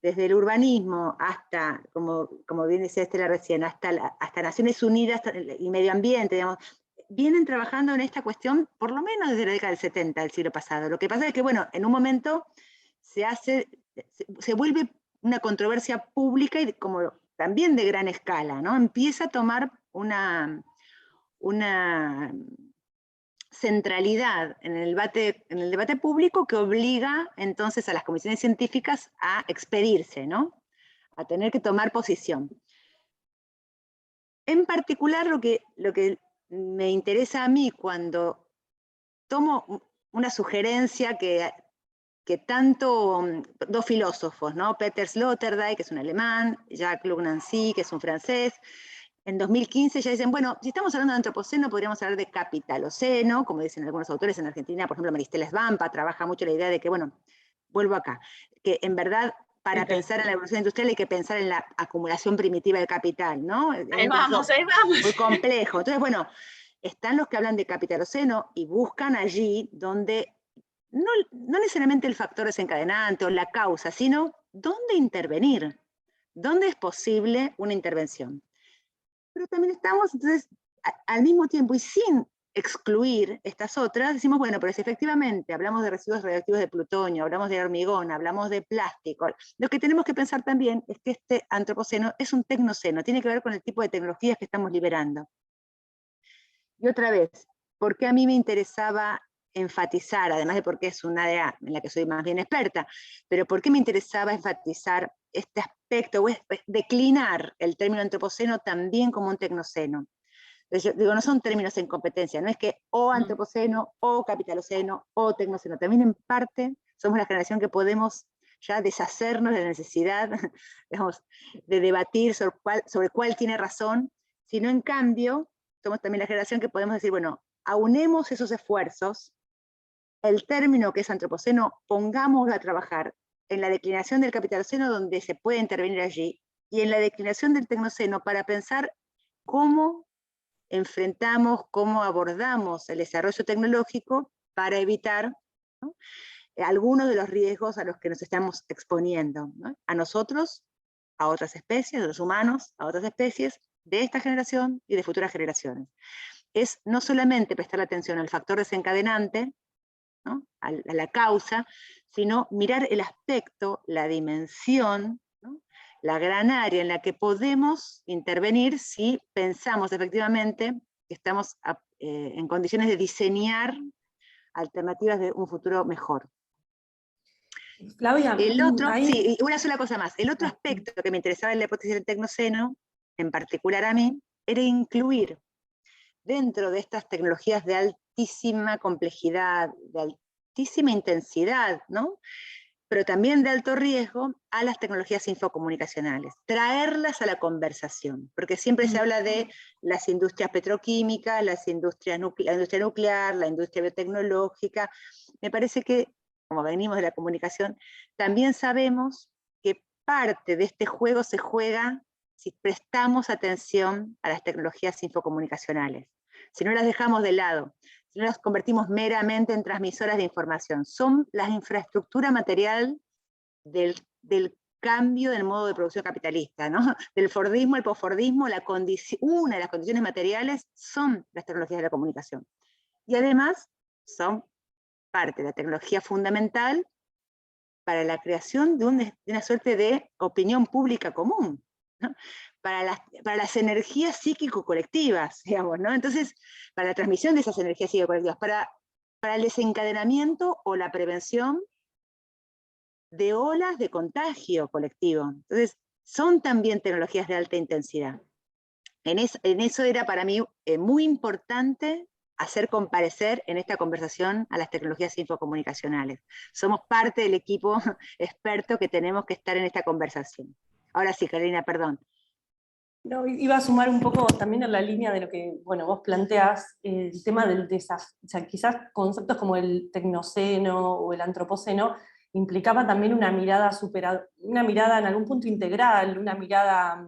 desde el urbanismo hasta, como bien decía Estela recién, hasta Naciones Unidas y medio ambiente, digamos, vienen trabajando en esta cuestión por lo menos desde la década del 70 del siglo pasado. Lo que pasa es que, bueno, en un momento se vuelve una controversia pública y como también de gran escala, ¿no? Empieza a tomar una centralidad en el debate público que obliga entonces a las comisiones científicas a expedirse, ¿no? A tener que tomar posición. En particular, lo que me interesa a mí cuando tomo una sugerencia que tanto dos filósofos, ¿no? Peter Sloterdijk, que es un alemán, Jacques Lugnancy, que es un francés, en 2015 ya dicen, bueno, si estamos hablando de antropoceno, podríamos hablar de capitaloceno, como dicen algunos autores en Argentina, por ejemplo, Maristela Svampa trabaja mucho la idea de que, bueno, vuelvo acá, que en verdad para pensar en la evolución industrial hay que pensar en la acumulación primitiva del capital, ¿no? Ahí vamos. Muy complejo. Entonces, bueno, están los que hablan de capitaloceno y buscan allí donde no necesariamente el factor desencadenante o la causa, sino dónde intervenir, dónde es posible una intervención. Pero también estamos, entonces, al mismo tiempo y sin excluir estas otras, decimos, bueno, pero si efectivamente hablamos de residuos radioactivos de plutonio, hablamos de hormigón, hablamos de plástico, lo que tenemos que pensar también es que este antropoceno es un tecnoceno, tiene que ver con el tipo de tecnologías que estamos liberando. Y otra vez, ¿por qué a mí me interesaba enfatizar, además de porque es un área en la que soy más bien experta, pero por qué me interesaba enfatizar este aspecto, o declinar el término antropoceno también como un tecnoceno? Entonces, yo digo, no son términos en competencia, no es que o antropoceno, o capitaloceno, o tecnoceno, también en parte somos la generación que podemos ya deshacernos de la necesidad, digamos, de debatir sobre cuál tiene razón, sino en cambio, somos también la generación que podemos decir, bueno, aunemos esos esfuerzos, el término que es antropoceno, pongámoslo a trabajar en la declinación del capitaloceno donde se puede intervenir allí, y en la declinación del tecnoceno para pensar cómo enfrentamos, cómo abordamos el desarrollo tecnológico para evitar, ¿no?, algunos de los riesgos a los que nos estamos exponiendo, ¿no?, a nosotros, a otras especies, a los humanos, a otras especies, de esta generación y de futuras generaciones. Es no solamente prestar atención al factor desencadenante, ¿no?, a la causa, sino mirar el aspecto, la dimensión, ¿no?, la gran área en la que podemos intervenir si pensamos efectivamente que estamos en condiciones de diseñar alternativas de un futuro mejor. Flavia, El otro, sí, una sola cosa más. El otro aspecto que me interesaba en la hipótesis del tecnoceno, en particular a mí, era incluir dentro de estas tecnologías de altísima complejidad, de altísima intensidad, ¿no?, pero también de alto riesgo, a las tecnologías infocomunicacionales, traerlas a la conversación, porque siempre se habla de las industrias petroquímicas, la industria nuclear, la industria biotecnológica. Me parece que, como venimos de la comunicación, también sabemos que parte de este juego se juega si prestamos atención a las tecnologías infocomunicacionales, si no las dejamos de lado, si no las convertimos meramente en transmisoras de información. Son la infraestructura material del cambio del modo de producción capitalista, ¿no? Del fordismo al posfordismo, una de las condiciones materiales son las tecnologías de la comunicación. Y además son parte de la tecnología fundamental para la creación de una suerte de opinión pública común, ¿no?, para las energías psíquico-colectivas, digamos, ¿no? Entonces, para la transmisión de esas energías psíquico-colectivas, para el desencadenamiento o la prevención de olas de contagio colectivo. Entonces, son también tecnologías de alta intensidad. En eso era para mí muy importante hacer comparecer en esta conversación a las tecnologías infocomunicacionales. Somos parte del equipo experto que tenemos que estar en esta conversación. Ahora sí, Carolina, perdón. No, iba a sumar un poco también en la línea de lo que, bueno, vos planteás, el tema del desafío, o sea, quizás conceptos como el tecnoceno o el antropoceno implicaba también una mirada en algún punto integral, una mirada,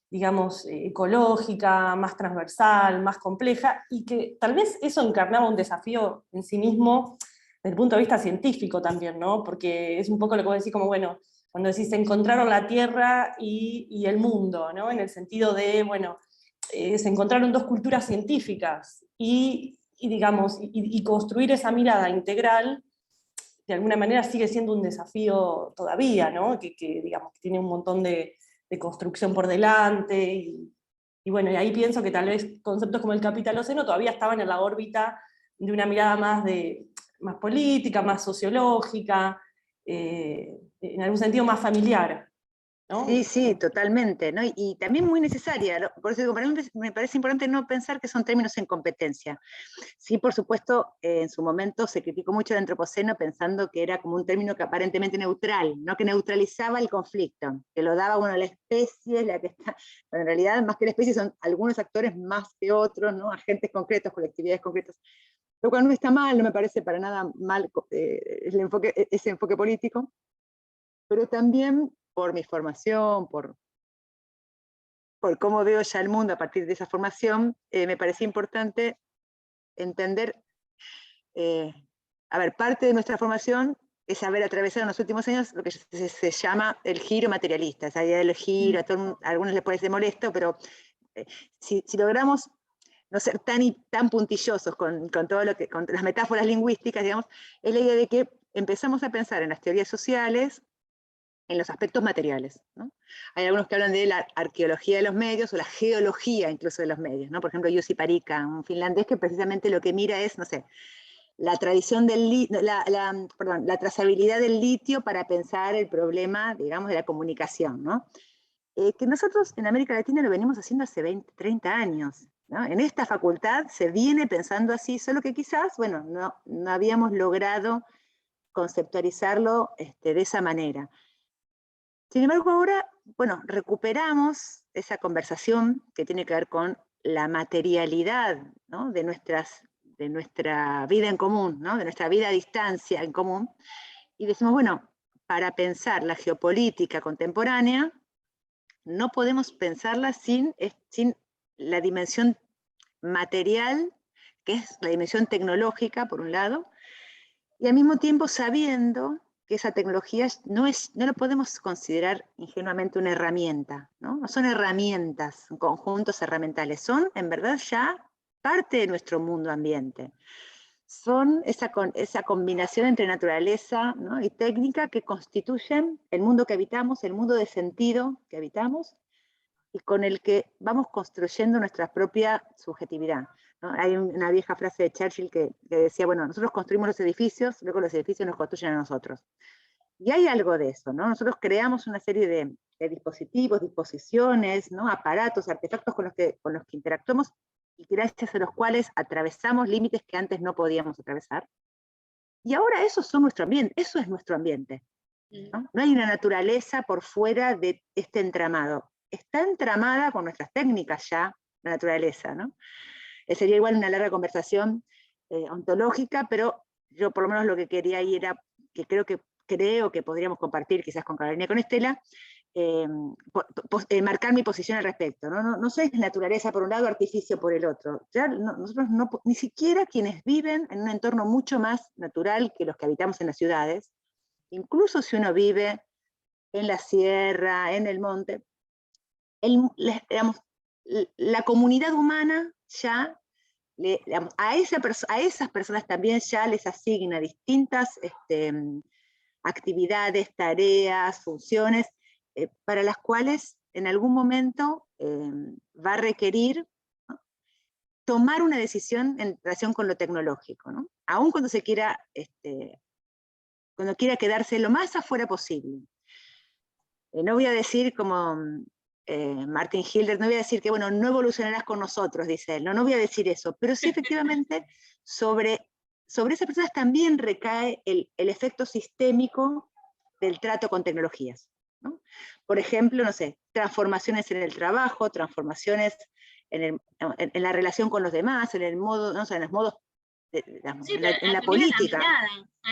digamos, ecológica, más transversal, más compleja, y que tal vez eso encarnaba un desafío en sí mismo desde el punto de vista científico también, ¿no? Porque es un poco lo que vos decís como, bueno, cuando decís se encontraron la Tierra y el mundo, ¿no? En el sentido de, bueno, se encontraron dos culturas científicas, y digamos, y construir esa mirada integral de alguna manera sigue siendo un desafío todavía, ¿no? Digamos, que tiene un montón de construcción por delante, y bueno, y ahí pienso que tal vez conceptos como el capitaloceno todavía estaban en la órbita de una mirada más política, más sociológica, en algún sentido más familiar, ¿no? Sí, sí, totalmente, ¿no? Y también muy necesaria, ¿no? Por eso digo, para mí me parece importante no pensar que son términos en competencia. Sí, por supuesto, en su momento se criticó mucho el antropoceno pensando que era como un término que aparentemente neutral, ¿no? Que neutralizaba el conflicto, que lo daba, bueno, la especie, la que está, pero en realidad más que la especie son algunos actores más que otros, ¿no? Agentes concretos, colectividades concretas, lo cual no está mal, no me parece para nada mal ese enfoque político, pero también por mi formación, por cómo veo ya el mundo a partir de esa formación, me parecía importante entender, a ver, parte de nuestra formación es haber atravesado en los últimos años lo que se llama el giro materialista, esa idea del giro, a algunos les puede ser molesto, pero si logramos no ser tan puntillosos con todo lo que, con las metáforas lingüísticas, digamos, es la idea de que empezamos a pensar en las teorías sociales en los aspectos materiales, ¿no? Hay algunos que hablan de la arqueología de los medios o la geología incluso de los medios, ¿no? Por ejemplo, Jussi Parikka, un finlandés que precisamente lo que mira es, no sé, la tradición del la trazabilidad del litio para pensar el problema, digamos, de la comunicación, ¿no? Que nosotros en América Latina lo venimos haciendo hace 20, 30 años, ¿no? En esta facultad se viene pensando así, solo que quizás, bueno, no habíamos logrado conceptualizarlo de esa manera. Sin embargo, ahora, bueno, recuperamos esa conversación que tiene que ver con la materialidad, ¿no? de nuestra vida en común, ¿no? De nuestra vida a distancia en común, y decimos, bueno, para pensar la geopolítica contemporánea, no podemos pensarla sin la dimensión material, que es la dimensión tecnológica, por un lado, y al mismo tiempo sabiendo que esa tecnología no lo podemos considerar ingenuamente una herramienta, ¿no? No son herramientas, conjuntos herramientales, son en verdad ya parte de nuestro mundo ambiente. Son esa combinación entre naturaleza, ¿no? y técnica que constituyen el mundo que habitamos, el mundo de sentido que habitamos, y con el que vamos construyendo nuestra propia subjetividad, ¿no? Hay una vieja frase de Churchill que decía, bueno, nosotros construimos los edificios, luego los edificios nos construyen a nosotros. Y hay algo de eso, ¿no? Nosotros creamos una serie de dispositivos, disposiciones, ¿no? aparatos, artefactos con los que interactuamos y gracias a los cuales atravesamos límites que antes no podíamos atravesar. Y ahora eso es nuestro ambiente. ¿No? No hay una naturaleza por fuera de este entramado. Está entramada con nuestras técnicas ya, la naturaleza, ¿no? Sería igual una larga conversación ontológica, pero yo por lo menos lo que quería ir era, que creo que podríamos compartir quizás con Carolina y con Estela, marcar mi posición al respecto. No soy naturaleza por un lado, artificio por el otro. Ya nosotros ni siquiera quienes viven en un entorno mucho más natural que los que habitamos en las ciudades, incluso si uno vive en la sierra, en el monte, digamos, la comunidad humana ya, digamos, a esas personas también ya les asigna distintas actividades, tareas, funciones, para las cuales en algún momento va a requerir, ¿no? tomar una decisión en relación con lo tecnológico, ¿no? Aun cuando se quiera, cuando quiera quedarse lo más afuera posible. No voy a decir como Martin Hilder, no voy a decir que, bueno, no evolucionarás con nosotros, dice él, no voy a decir eso, pero sí efectivamente sobre esas personas también recae el efecto sistémico del trato con tecnologías, ¿no? Por ejemplo, no sé, transformaciones en el trabajo, transformaciones en la relación con los demás, en el modo, no sé, en los modos, digamos, sí, en la política.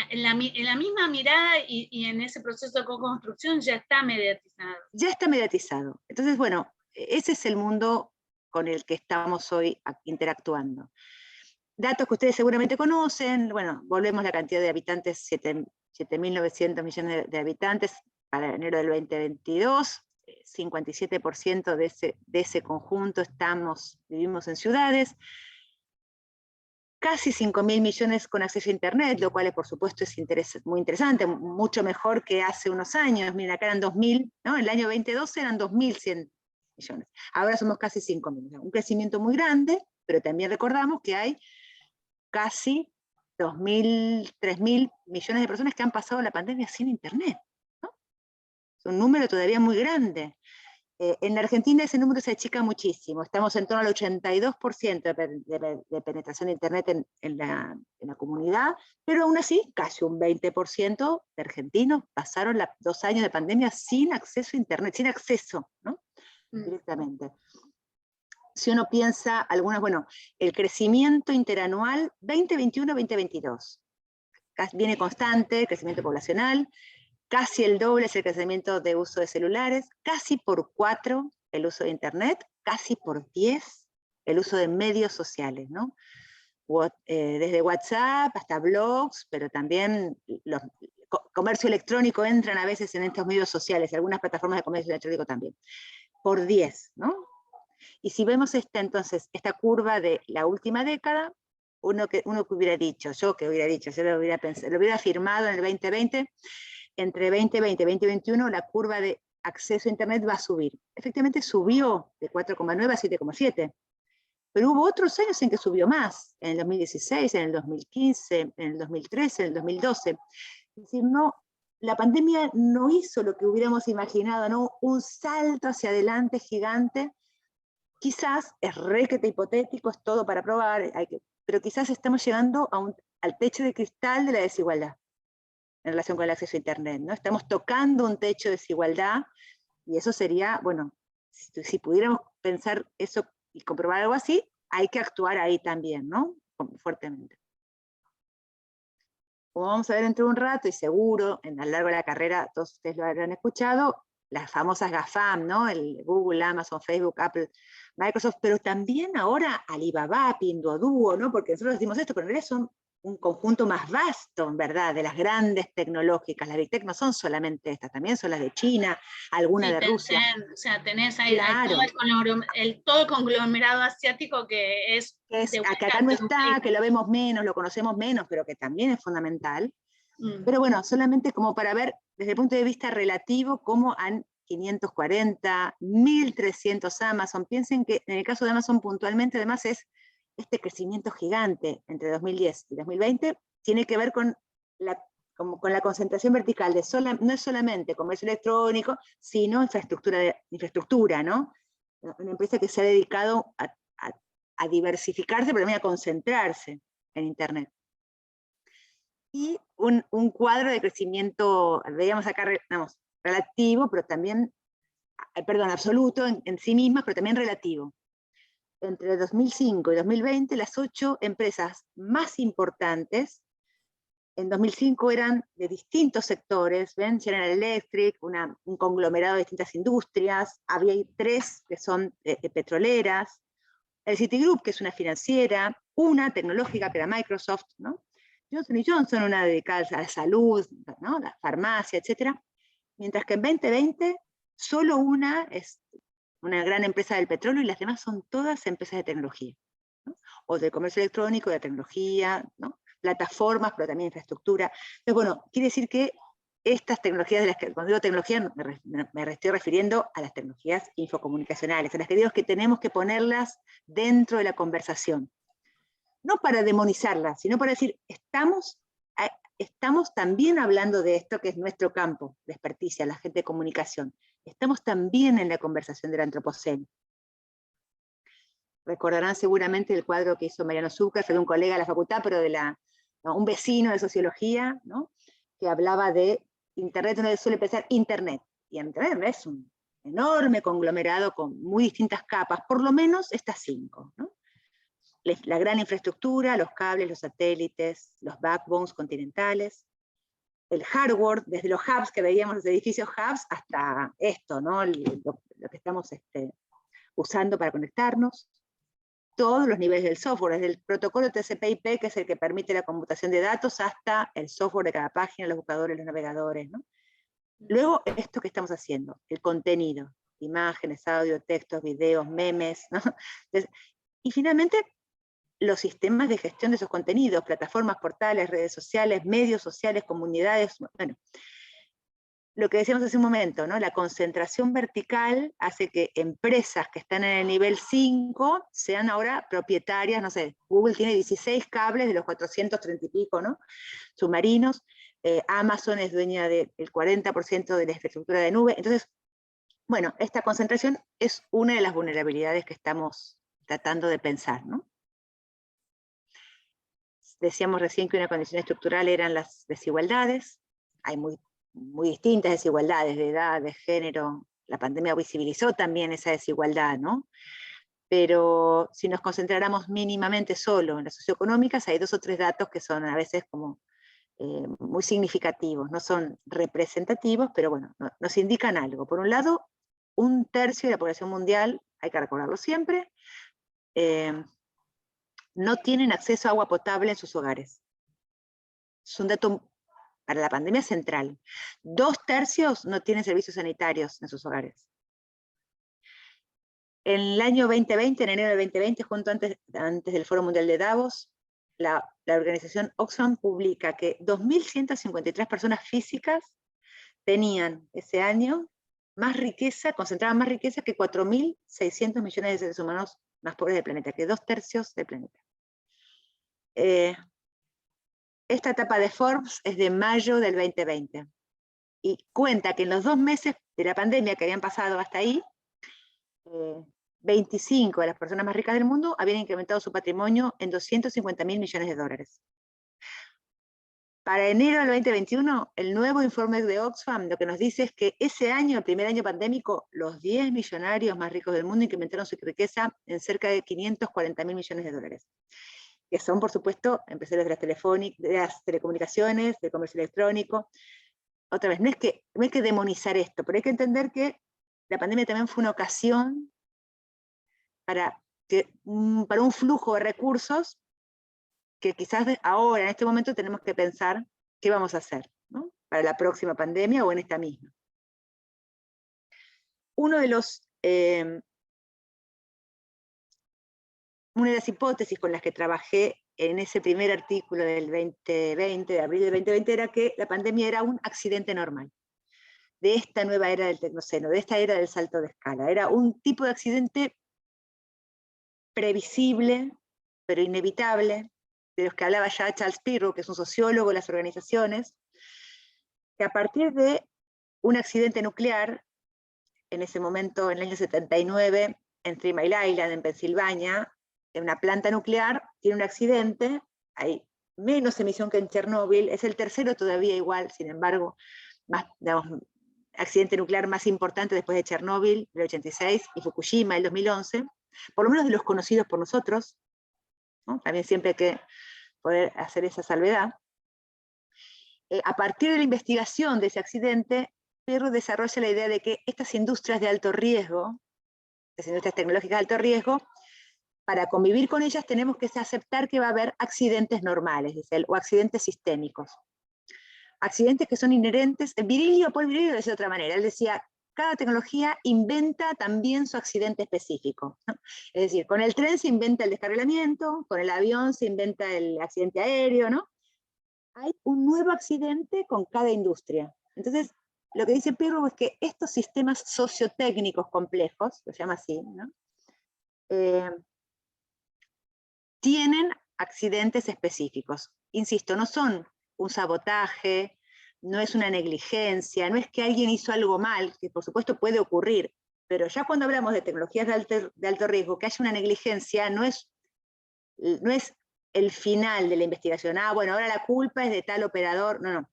En la misma mirada y en ese proceso de co-construcción ya está mediatizado. Ya está mediatizado. Entonces, bueno, ese es el mundo con el que estamos hoy interactuando. Datos que ustedes seguramente conocen, bueno, volvemos a la cantidad de habitantes, 7.900 millones de habitantes para enero del 2022, 57% de ese conjunto vivimos en ciudades. casi 5.000 millones con acceso a Internet, lo cual por supuesto es muy interesante, mucho mejor que hace unos años. Miren, acá eran 2.000, ¿no? En el año 2012 eran 2.100 millones. Ahora somos casi 5.000. Un crecimiento muy grande, pero también recordamos que hay casi 2.000, 3.000 millones de personas que han pasado la pandemia sin Internet, ¿no? Es un número todavía muy grande. En la Argentina ese número se achica muchísimo, estamos en torno al 82% de penetración de Internet en la comunidad, pero aún así casi un 20% de argentinos pasaron 2 años de pandemia sin acceso a Internet, sin acceso, ¿no? Directamente. Si uno piensa, bueno, el crecimiento interanual 2021-2022, viene constante, crecimiento poblacional, casi el doble es el crecimiento de uso de celulares, casi por 4 el uso de Internet, casi por 10 el uso de medios sociales, ¿no? Desde WhatsApp hasta blogs, pero también comercio electrónico entran a veces en estos medios sociales, algunas plataformas de comercio electrónico también, por 10, ¿no? Y si vemos entonces esta curva de la última década, uno que hubiera dicho, yo lo hubiera afirmado en el 2020, entre 2020 y 2021 la curva de acceso a Internet va a subir. Efectivamente subió de 4,9 a 7,7, pero hubo otros años en que subió más, en el 2016, en el 2015, en el 2013, en el 2012. Es decir, no, la pandemia no hizo lo que hubiéramos imaginado, ¿no? Un salto hacia adelante gigante. Quizás es requete hipotético, es todo para probar, pero quizás estamos llegando al techo de cristal de la desigualdad en relación con el acceso a Internet, ¿no? Estamos tocando un techo de desigualdad, y eso sería, bueno, si pudiéramos pensar eso y comprobar algo así, hay que actuar ahí también, ¿no? Fuertemente. Como vamos a ver dentro de un rato, y seguro, a lo largo de la carrera, todos ustedes lo habrán escuchado, las famosas GAFAM, ¿no? El Google, Amazon, Facebook, Apple, Microsoft, pero también ahora Alibaba, Pinduoduo, ¿no? Porque nosotros decimos esto, pero en realidad son un conjunto más vasto, en verdad, de las grandes tecnológicas. Las Big Tech no son solamente estas, también son las de China, algunas de Rusia. O sea, tenés ahí, claro, todo el conglomerado asiático que es que acá no está, que lo vemos menos, lo conocemos menos, pero que también es fundamental. Pero bueno, solamente como para ver desde el punto de vista relativo cómo han 540, 1.300 Amazon. Piensen que en el caso de Amazon puntualmente además es este crecimiento gigante entre 2010 y 2020, tiene que ver con la concentración vertical de no es solamente comercio electrónico, sino infraestructura, ¿no? Una empresa que se ha dedicado a diversificarse, pero también a concentrarse en Internet. Y un cuadro de crecimiento, veíamos acá, relativo, pero también, absoluto en sí misma, pero también relativo. Entre 2005 y 2020, las 8 empresas más importantes, en 2005 eran de distintos sectores, ¿ven? General Electric, un conglomerado de distintas industrias, había 3 que son petroleras, el Citigroup, que es una financiera, una tecnológica, que era Microsoft, ¿no? Johnson & Johnson, una dedicada a la salud, ¿no? La farmacia, etc. Mientras que en 2020, solo una es una gran empresa del petróleo y las demás son todas empresas de tecnología, ¿no? O de comercio electrónico, de tecnología, ¿no? Plataformas, pero también infraestructura. Entonces, bueno, quiere decir que estas tecnologías, cuando digo tecnología, me estoy refiriendo a las tecnologías infocomunicacionales, a las que digo que tenemos que ponerlas dentro de la conversación. No para demonizarlas, sino para decir, estamos también hablando de esto que es nuestro campo de experticia, la gente de comunicación. Estamos también en la conversación del antropoceno. Recordarán seguramente el cuadro que hizo Mariano Zucker, fue de un colega de la facultad, pero un vecino de sociología, ¿no? Que hablaba de Internet, uno suele pensar Internet, y Internet es un enorme conglomerado con muy distintas capas, por lo menos estas 5, ¿no? La gran infraestructura, los cables, los satélites, los backbones continentales, el hardware, desde los hubs que veíamos, los edificios hubs, hasta esto, ¿no? Lo que estamos usando para conectarnos, todos los niveles del software, desde el protocolo TCP/IP, que es el que permite la computación de datos, hasta el software de cada página, los buscadores, los navegadores, ¿no? Luego, esto que estamos haciendo, el contenido, imágenes, audio, textos, videos, memes, ¿no? Entonces, y finalmente, los sistemas de gestión de esos contenidos, plataformas, portales, redes sociales, medios sociales, comunidades, bueno, lo que decíamos hace un momento, ¿no? La concentración vertical hace que empresas que están en el nivel 5 sean ahora propietarias, no sé, Google tiene 16 cables de los 430 y pico, ¿no? Submarinos, Amazon es dueña del 40% de la infraestructura de nube, entonces, bueno, esta concentración es una de las vulnerabilidades que estamos tratando de pensar, ¿no? Decíamos recién que una condición estructural eran las desigualdades, hay muy distintas desigualdades de edad, de género, la pandemia visibilizó también esa desigualdad, ¿no? Pero si nos concentráramos mínimamente solo en las socioeconómicas, hay 2 o 3 datos que son a veces como muy significativos, no son representativos, pero bueno, nos indican algo. Por un lado, 1/3 de la población mundial, hay que recordarlo siempre, no tienen acceso a agua potable en sus hogares. Es un dato para la pandemia central. 2/3 no tienen servicios sanitarios en sus hogares. En el año 2020, en enero del 2020, junto antes del Foro Mundial de Davos, la organización Oxfam publica que 2.153 personas físicas tenían ese año más riqueza, concentraban más riqueza que 4.600 millones de seres humanos más pobres del planeta, que 2/3 del planeta. Esta etapa de Forbes es de mayo del 2020, y cuenta que en los 2 meses de la pandemia que habían pasado hasta ahí, 25 de las personas más ricas del mundo habían incrementado su patrimonio en 250.000 millones de dólares. Para enero del 2021, el nuevo informe de Oxfam lo que nos dice es que ese año, el primer año pandémico, los 10 millonarios más ricos del mundo incrementaron su riqueza en cerca de 540.000 millones de dólares. Que son, por supuesto, empresarios de las telecomunicaciones, del comercio electrónico. Otra vez, no hay que demonizar esto, pero hay que entender que la pandemia también fue una ocasión para un flujo de recursos que quizás ahora, en este momento, tenemos que pensar qué vamos a hacer, ¿no? Para la próxima pandemia o en esta misma. Una de las hipótesis con las que trabajé en ese primer artículo del 2020, de abril del 2020, era que la pandemia era un accidente normal, de esta nueva era del tecnoceno, de esta era del salto de escala. Era un tipo de accidente previsible, pero inevitable, de los que hablaba ya Charles Pirro, que es un sociólogo de las organizaciones, que a partir de un accidente nuclear, en ese momento, en el año 79, en 3 Mile Island, en Pensilvania, en una planta nuclear, tiene un accidente, hay menos emisión que en Chernóbil, es el tercero todavía igual, sin embargo, más, digamos, accidente nuclear más importante después de Chernóbil, el 86, y Fukushima, el 2011, por lo menos de los conocidos por nosotros, ¿no? También siempre hay que poder hacer esa salvedad. A partir de la investigación de ese accidente, Pirro desarrolla la idea de que estas industrias de alto riesgo, las industrias tecnológicas de alto riesgo, para convivir con ellas tenemos que aceptar que va a haber accidentes normales, dice él, o accidentes sistémicos. Accidentes que son inherentes, Virilio o Paul Virilio lo decía de otra manera, él decía, cada tecnología inventa también su accidente específico, ¿no? Es decir, con el tren se inventa el descarrilamiento, con el avión se inventa el accidente aéreo, ¿no? Hay un nuevo accidente con cada industria. Entonces, lo que dice Pirro es que estos sistemas sociotécnicos complejos, lo llama así, ¿no? Tienen accidentes específicos. Insisto, no son un sabotaje, no es una negligencia, no es que alguien hizo algo mal, que por supuesto puede ocurrir, pero ya cuando hablamos de tecnologías de alto riesgo, que haya una negligencia no es el final de la investigación. Ah, bueno, ahora la culpa es de tal operador. No, no.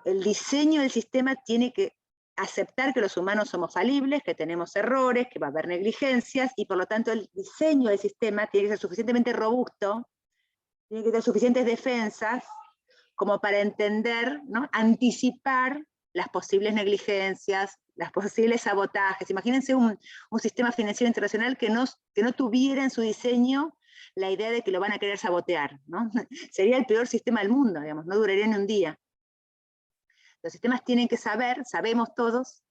El diseño del sistema tiene que aceptar que los humanos somos falibles, que tenemos errores, que va a haber negligencias, y por lo tanto el diseño del sistema tiene que ser suficientemente robusto, tiene que tener suficientes defensas como para entender, ¿no? Anticipar las posibles negligencias, las posibles sabotajes. Imagínense un sistema financiero internacional que no tuviera en su diseño la idea de que lo van a querer sabotear, ¿no? Sería el peor sistema del mundo, digamos, no duraría ni un día. Los sistemas tienen que saber, sabemos todos,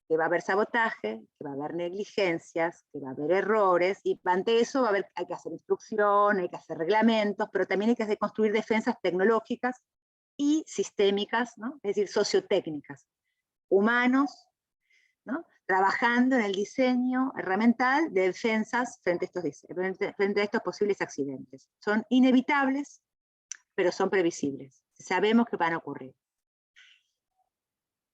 que va a haber sabotaje, que va a haber negligencias, que va a haber errores, y ante eso hay que hacer instrucción, hay que hacer reglamentos, pero también hay que construir defensas tecnológicas y sistémicas, ¿no? Es decir, sociotécnicas, humanos, ¿no? Trabajando en el diseño herramental de defensas frente a estos posibles accidentes. Son inevitables, pero son previsibles. Sabemos que van a ocurrir.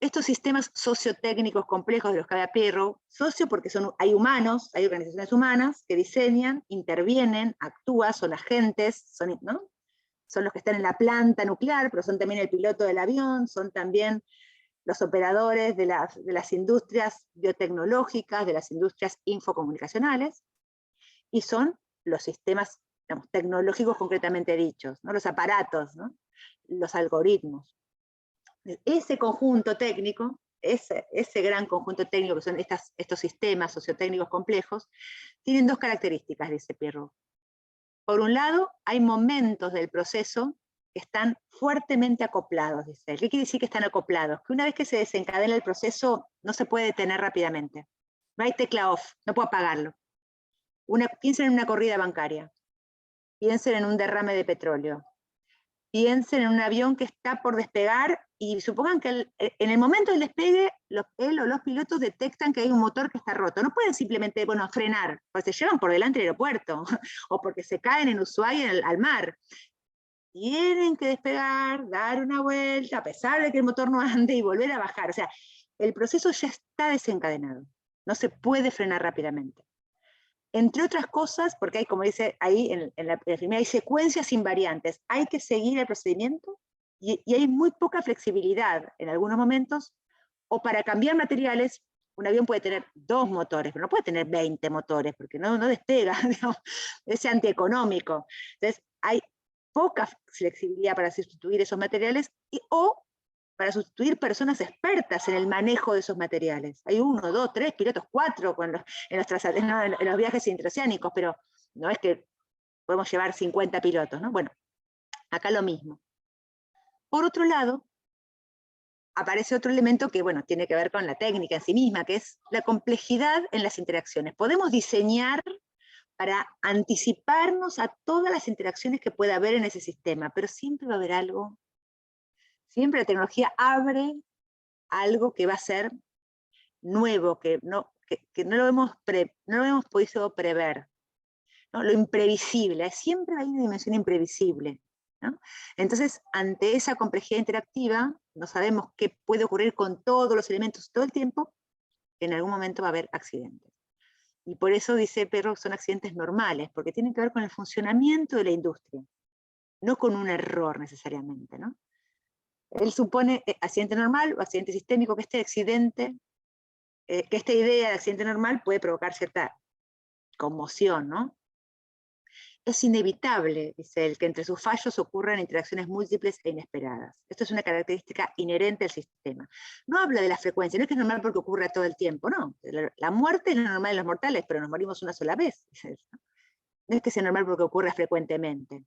Estos sistemas sociotécnicos complejos de los que habla Pirro, porque hay humanos, hay organizaciones humanas que diseñan, intervienen, actúan, son agentes, ¿no? Son los que están en la planta nuclear, pero son también el piloto del avión, son también los operadores de las industrias biotecnológicas, de las industrias infocomunicacionales, y son los sistemas, digamos, tecnológicos concretamente dichos, ¿no? Los aparatos, ¿no? Los algoritmos. Ese conjunto técnico, ese gran conjunto técnico que son estos sistemas sociotécnicos complejos, tienen dos características, dice Pirro. Por un lado, hay momentos del proceso que están fuertemente acoplados, dice él. ¿Qué quiere decir que están acoplados? Que una vez que se desencadena el proceso, no se puede detener rápidamente. No hay tecla off, no puedo apagarlo. Piensen en una corrida bancaria, piensen en un derrame de petróleo, piensen en un avión que está por despegar y supongan que en el momento del despegue él o los pilotos detectan que hay un motor que está roto. No pueden simplemente, frenar, porque se llevan por delante el aeropuerto o porque se caen en Ushuaia al mar. Tienen que despegar, dar una vuelta, a pesar de que el motor no ande, y volver a bajar. O sea, el proceso ya está desencadenado. No se puede frenar rápidamente. Entre otras cosas, porque hay, como dice ahí en la primera, hay secuencias invariantes. Hay que seguir el procedimiento y hay muy poca flexibilidad en algunos momentos, o para cambiar materiales, un avión puede tener 2 motores, pero no puede tener 20 motores, porque no despega, digamos, es antieconómico. Entonces, hay poca flexibilidad para sustituir esos materiales, o para sustituir personas expertas en el manejo de esos materiales. Hay 1, 2, 3 pilotos, 4 en los viajes interoceánicos, pero no es que podemos llevar 50 pilotos, ¿no? Bueno, acá lo mismo. Por otro lado, aparece otro elemento que, tiene que ver con la técnica en sí misma, que es la complejidad en las interacciones. Podemos diseñar para anticiparnos a todas las interacciones que pueda haber en ese sistema, pero siempre va a haber algo. Siempre la tecnología abre algo que va a ser nuevo, que no lo hemos podido prever, ¿no? Lo imprevisible, siempre hay una dimensión imprevisible, ¿no? Entonces, ante esa complejidad interactiva, no sabemos qué puede ocurrir con todos los elementos todo el tiempo, en algún momento va a haber accidentes. Y por eso dice Pirro que son accidentes normales, porque tienen que ver con el funcionamiento de la industria, no con un error necesariamente, ¿no? Él supone accidente normal o accidente sistémico, que este accidente, que esta idea de accidente normal puede provocar cierta conmoción, ¿no? Es inevitable, dice él, que entre sus fallos ocurran interacciones múltiples e inesperadas. Esto es una característica inherente al sistema. No habla de la frecuencia, no es que es normal porque ocurra todo el tiempo, no. La muerte es lo normal en los mortales, pero nos morimos una sola vez. No es que sea normal porque ocurra frecuentemente.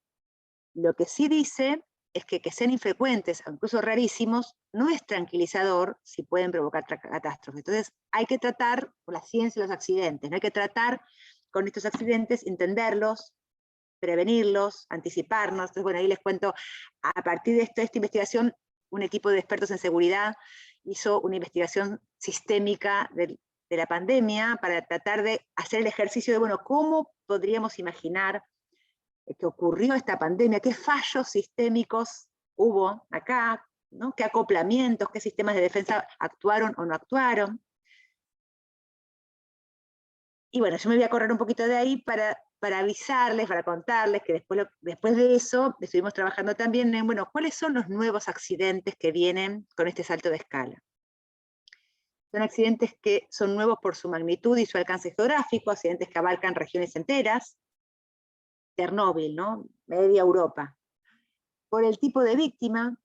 Lo que sí dice es que sean infrecuentes, o incluso rarísimos, no es tranquilizador si pueden provocar catástrofes. Entonces hay que tratar con la ciencia los accidentes, no hay que tratar con estos accidentes, entenderlos, prevenirlos, anticiparnos. Entonces, ahí les cuento, a partir de esta investigación, un equipo de expertos en seguridad hizo una investigación sistémica de la pandemia para tratar de hacer el ejercicio de, ¿cómo podríamos imaginar que ocurrió esta pandemia? ¿Qué fallos sistémicos hubo acá? ¿No? ¿Qué acoplamientos, qué sistemas de defensa actuaron o no actuaron? Y yo me voy a correr un poquito de ahí para avisarles, para contarles que después de eso estuvimos trabajando también en, ¿cuáles son los nuevos accidentes que vienen con este salto de escala? Son accidentes que son nuevos por su magnitud y su alcance geográfico, accidentes que abarcan regiones enteras, Chernóbil, ¿no? Media Europa. Por el tipo de víctima,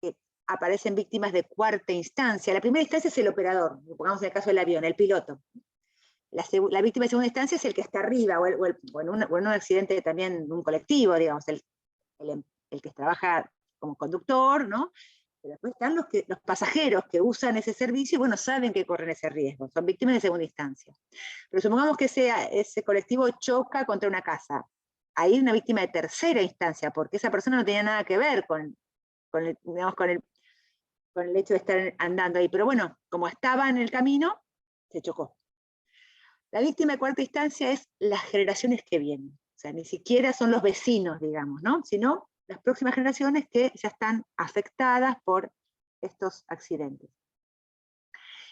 que aparecen víctimas de cuarta instancia. La primera instancia es el operador, pongamos en el caso del avión, el piloto. La víctima de segunda instancia es el que está arriba, o en un accidente también, un colectivo, digamos, el que trabaja como conductor, ¿no? Pero después están los pasajeros que usan ese servicio y bueno, saben que corren ese riesgo, son víctimas de segunda instancia. Pero supongamos que ese colectivo choca contra una casa. Ahí hay una víctima de tercera instancia, porque esa persona no tenía nada que ver con el hecho de estar andando ahí. Pero bueno, como estaba en el camino, se chocó. La víctima de cuarta instancia es las generaciones que vienen. O sea, ni siquiera son los vecinos, digamos, ¿no? Sino las próximas generaciones que ya están afectadas por estos accidentes.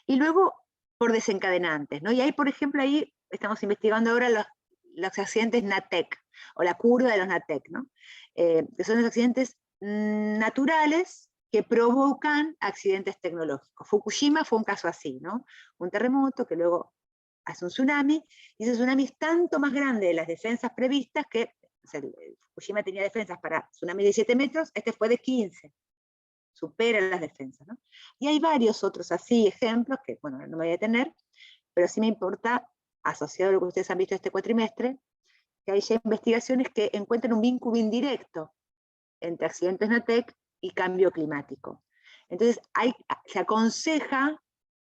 Y luego, por desencadenantes, ¿no? Y ahí, por ejemplo, ahí estamos investigando ahora los accidentes NATEC, o la curva de los NATEC, ¿no? Que son los accidentes naturales que provocan accidentes tecnológicos. Fukushima fue un caso así, ¿no? Un terremoto que luego hace un tsunami, y ese tsunami es tanto más grande de las defensas previstas que, o sea, Fukushima tenía defensas para tsunami de 7 metros, este fue de 15, supera las defensas, ¿no? Y hay varios otros así ejemplos, que bueno, no me voy a detener, pero sí me importa, asociado a lo que ustedes han visto este cuatrimestre, que hay ya investigaciones que encuentran un vínculo indirecto entre accidentes NATEC y cambio climático. Entonces, se aconseja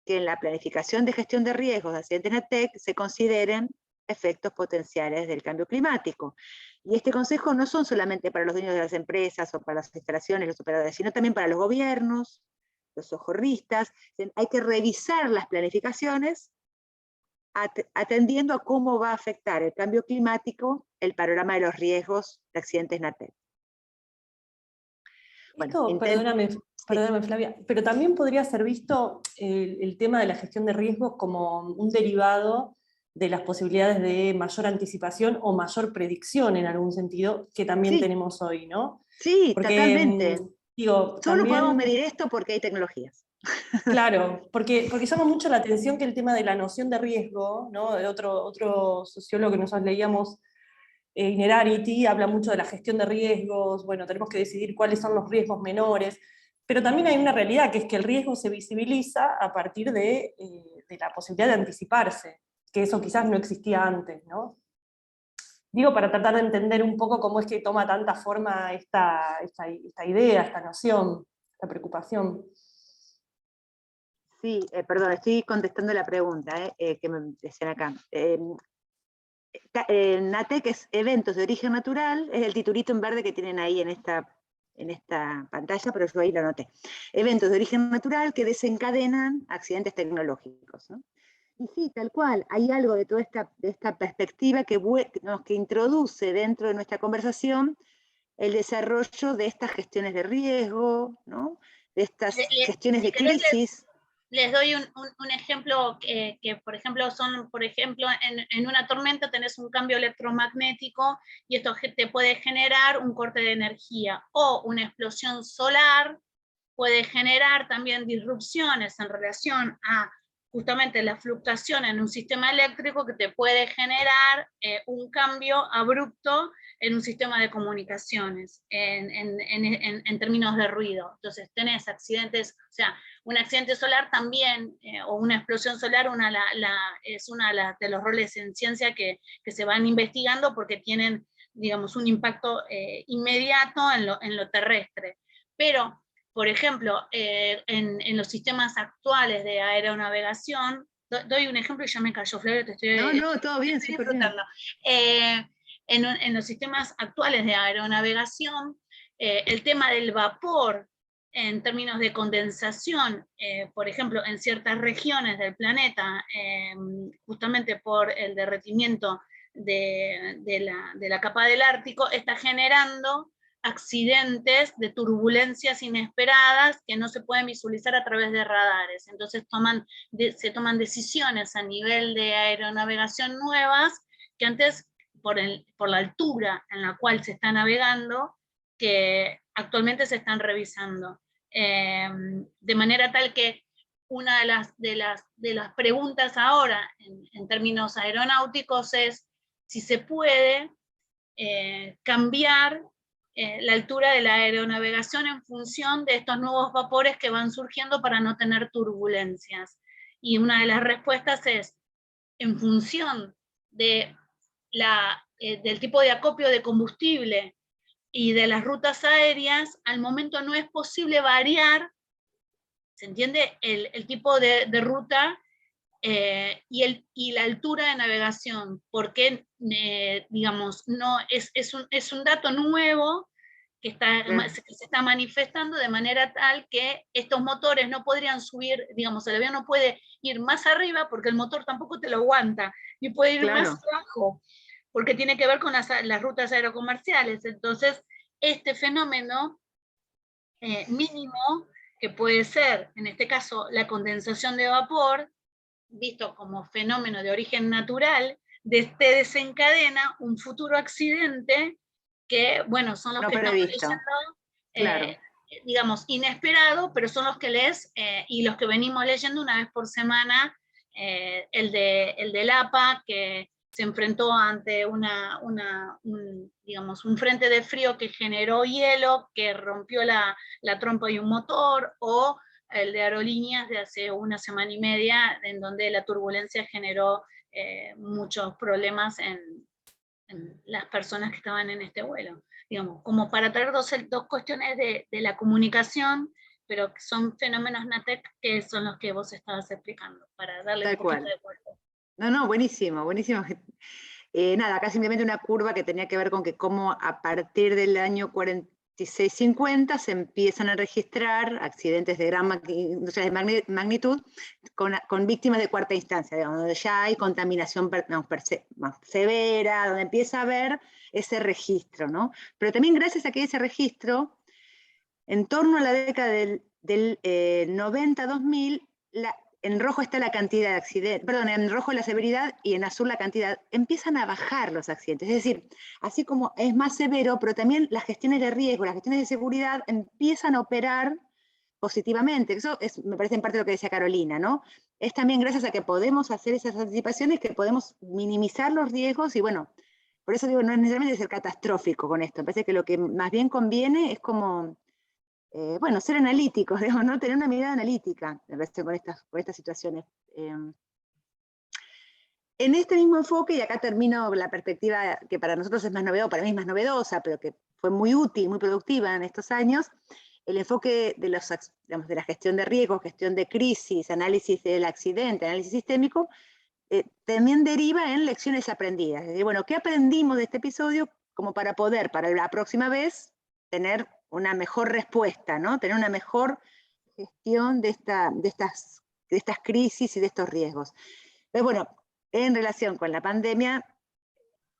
que en la planificación de gestión de riesgos de accidentes NATEC se consideren efectos potenciales del cambio climático. Y este consejo no son solamente para los dueños de las empresas o para las instalaciones, los operadores, sino también para los gobiernos, los socorristas. Hay que revisar las planificaciones atendiendo a cómo va a afectar el cambio climático el panorama de los riesgos de accidentes NATEC. Esto, Bueno, perdóname Flavia, pero también podría ser visto el tema de la gestión de riesgos como un derivado de las posibilidades de mayor anticipación o mayor predicción en algún sentido que también tenemos hoy, ¿no? Sí, porque, totalmente. Digo, Solo también, podemos medir esto porque hay tecnologías. Claro, porque llama mucho la atención que el tema de la noción de riesgo, ¿no? El otro sociólogo que nosotros leíamos, Innerarity, habla mucho de la gestión de riesgos, bueno, tenemos que decidir cuáles son los riesgos menores, pero también hay una realidad, que es que el riesgo se visibiliza a partir de la posibilidad de anticiparse, que eso quizás no existía antes, ¿no? Digo, para tratar de entender un poco cómo es que toma tanta forma esta idea, esta noción, esta preocupación. Sí, perdón, estoy contestando la pregunta que me decían acá. NATEC es eventos de origen natural, es el titulito en verde que tienen ahí en esta pantalla, pero yo ahí lo anoté. Eventos de origen natural que desencadenan accidentes tecnológicos, ¿no? Y sí, tal cual, hay algo de toda esta perspectiva que introduce dentro de nuestra conversación el desarrollo de estas gestiones de riesgo, ¿no? De estas gestiones de crisis. Les doy un ejemplo que, por ejemplo, en una tormenta tenés un cambio electromagnético y esto te puede generar un corte de energía, o una explosión solar puede generar también disrupciones en relación a justamente la fluctuación en un sistema eléctrico que te puede generar un cambio abrupto en un sistema de comunicaciones en términos de ruido. Entonces tenés accidentes, o sea, un accidente solar también, o una explosión solar, es uno de los roles en ciencia que se van investigando porque tienen, digamos, un impacto inmediato en lo terrestre. Pero por ejemplo, en los sistemas actuales de aeronavegación, doy un ejemplo y ya me cayó, Flavia, te estoy... No, todo bien, súper bien. En los sistemas actuales de aeronavegación, el tema del vapor, en términos de condensación, por ejemplo, en ciertas regiones del planeta, justamente por el derretimiento de la capa del Ártico, está generando accidentes de turbulencias inesperadas que no se pueden visualizar a través de radares. Entonces se toman decisiones a nivel de aeronavegación nuevas que antes, por la altura en la cual se está navegando, que actualmente se están revisando. De manera tal que una de las preguntas ahora en términos aeronáuticos es si se puede cambiar la altura de la aeronavegación en función de estos nuevos vapores que van surgiendo para no tener turbulencias. Y una de las respuestas es, en función de del tipo de acopio de combustible y de las rutas aéreas, al momento no es posible variar, ¿se entiende? El tipo de ruta y la altura de navegación, porque, digamos, no, es un dato nuevo que se está manifestando de manera tal que estos motores no podrían subir, digamos, el avión no puede ir más arriba porque el motor tampoco te lo aguanta, ni puede ir más abajo, porque tiene que ver con las rutas aerocomerciales. Entonces, este fenómeno mínimo, que puede ser, en este caso, la condensación de vapor, visto como fenómeno de origen natural, desencadena un futuro accidente que, bueno, son los no que estamos previsto. leyendo, digamos, inesperado, pero son los que lees y los que venimos leyendo una vez por semana, el del APA, que se enfrentó ante digamos, un frente de frío que generó hielo, que rompió la trompa de un motor, o el de aerolíneas de hace una semana y media, en donde la turbulencia generó muchos problemas en las personas que estaban en este vuelo. Digamos, como para traer dos cuestiones de la comunicación, pero que son fenómenos NATEC que son los que vos estabas explicando, para darle un poquito de cuerpo. No, buenísimo, buenísimo. Nada, acá simplemente una curva que tenía que ver con que cómo a partir del año 46-50 se empiezan a registrar accidentes de gran magnitud con víctimas de cuarta instancia, digamos, donde ya hay contaminación más severa, donde empieza a haber ese registro, ¿no? Pero también gracias a que ese registro, en torno a la década del 90-2000, en rojo está la cantidad de accidentes, perdón, en rojo la severidad y en azul la cantidad, empiezan a bajar los accidentes. Es decir, así como es más severo, pero también las gestiones de riesgo, las gestiones de seguridad empiezan a operar positivamente. Eso me parece en parte lo que decía Carolina, ¿no? Es también gracias a que podemos hacer esas anticipaciones que podemos minimizar los riesgos y bueno, por eso digo, no es necesariamente ser catastrófico con esto. Me parece que lo que más bien conviene es como bueno, ser analíticos, digamos, ¿no? Tener una mirada analítica en relación con estas situaciones. En este mismo enfoque, y acá termino la perspectiva que para nosotros es más novedosa, para mí es más novedosa, pero que fue muy útil, muy productiva en estos años, el enfoque de la gestión de riesgos, gestión de crisis, análisis del accidente, análisis sistémico, también deriva en lecciones aprendidas. Es decir, bueno, ¿qué aprendimos de este episodio como para poder, para la próxima vez, tener una mejor respuesta, ¿no? Tener una mejor gestión de estas crisis y de estos riesgos? Pero bueno, en relación con la pandemia,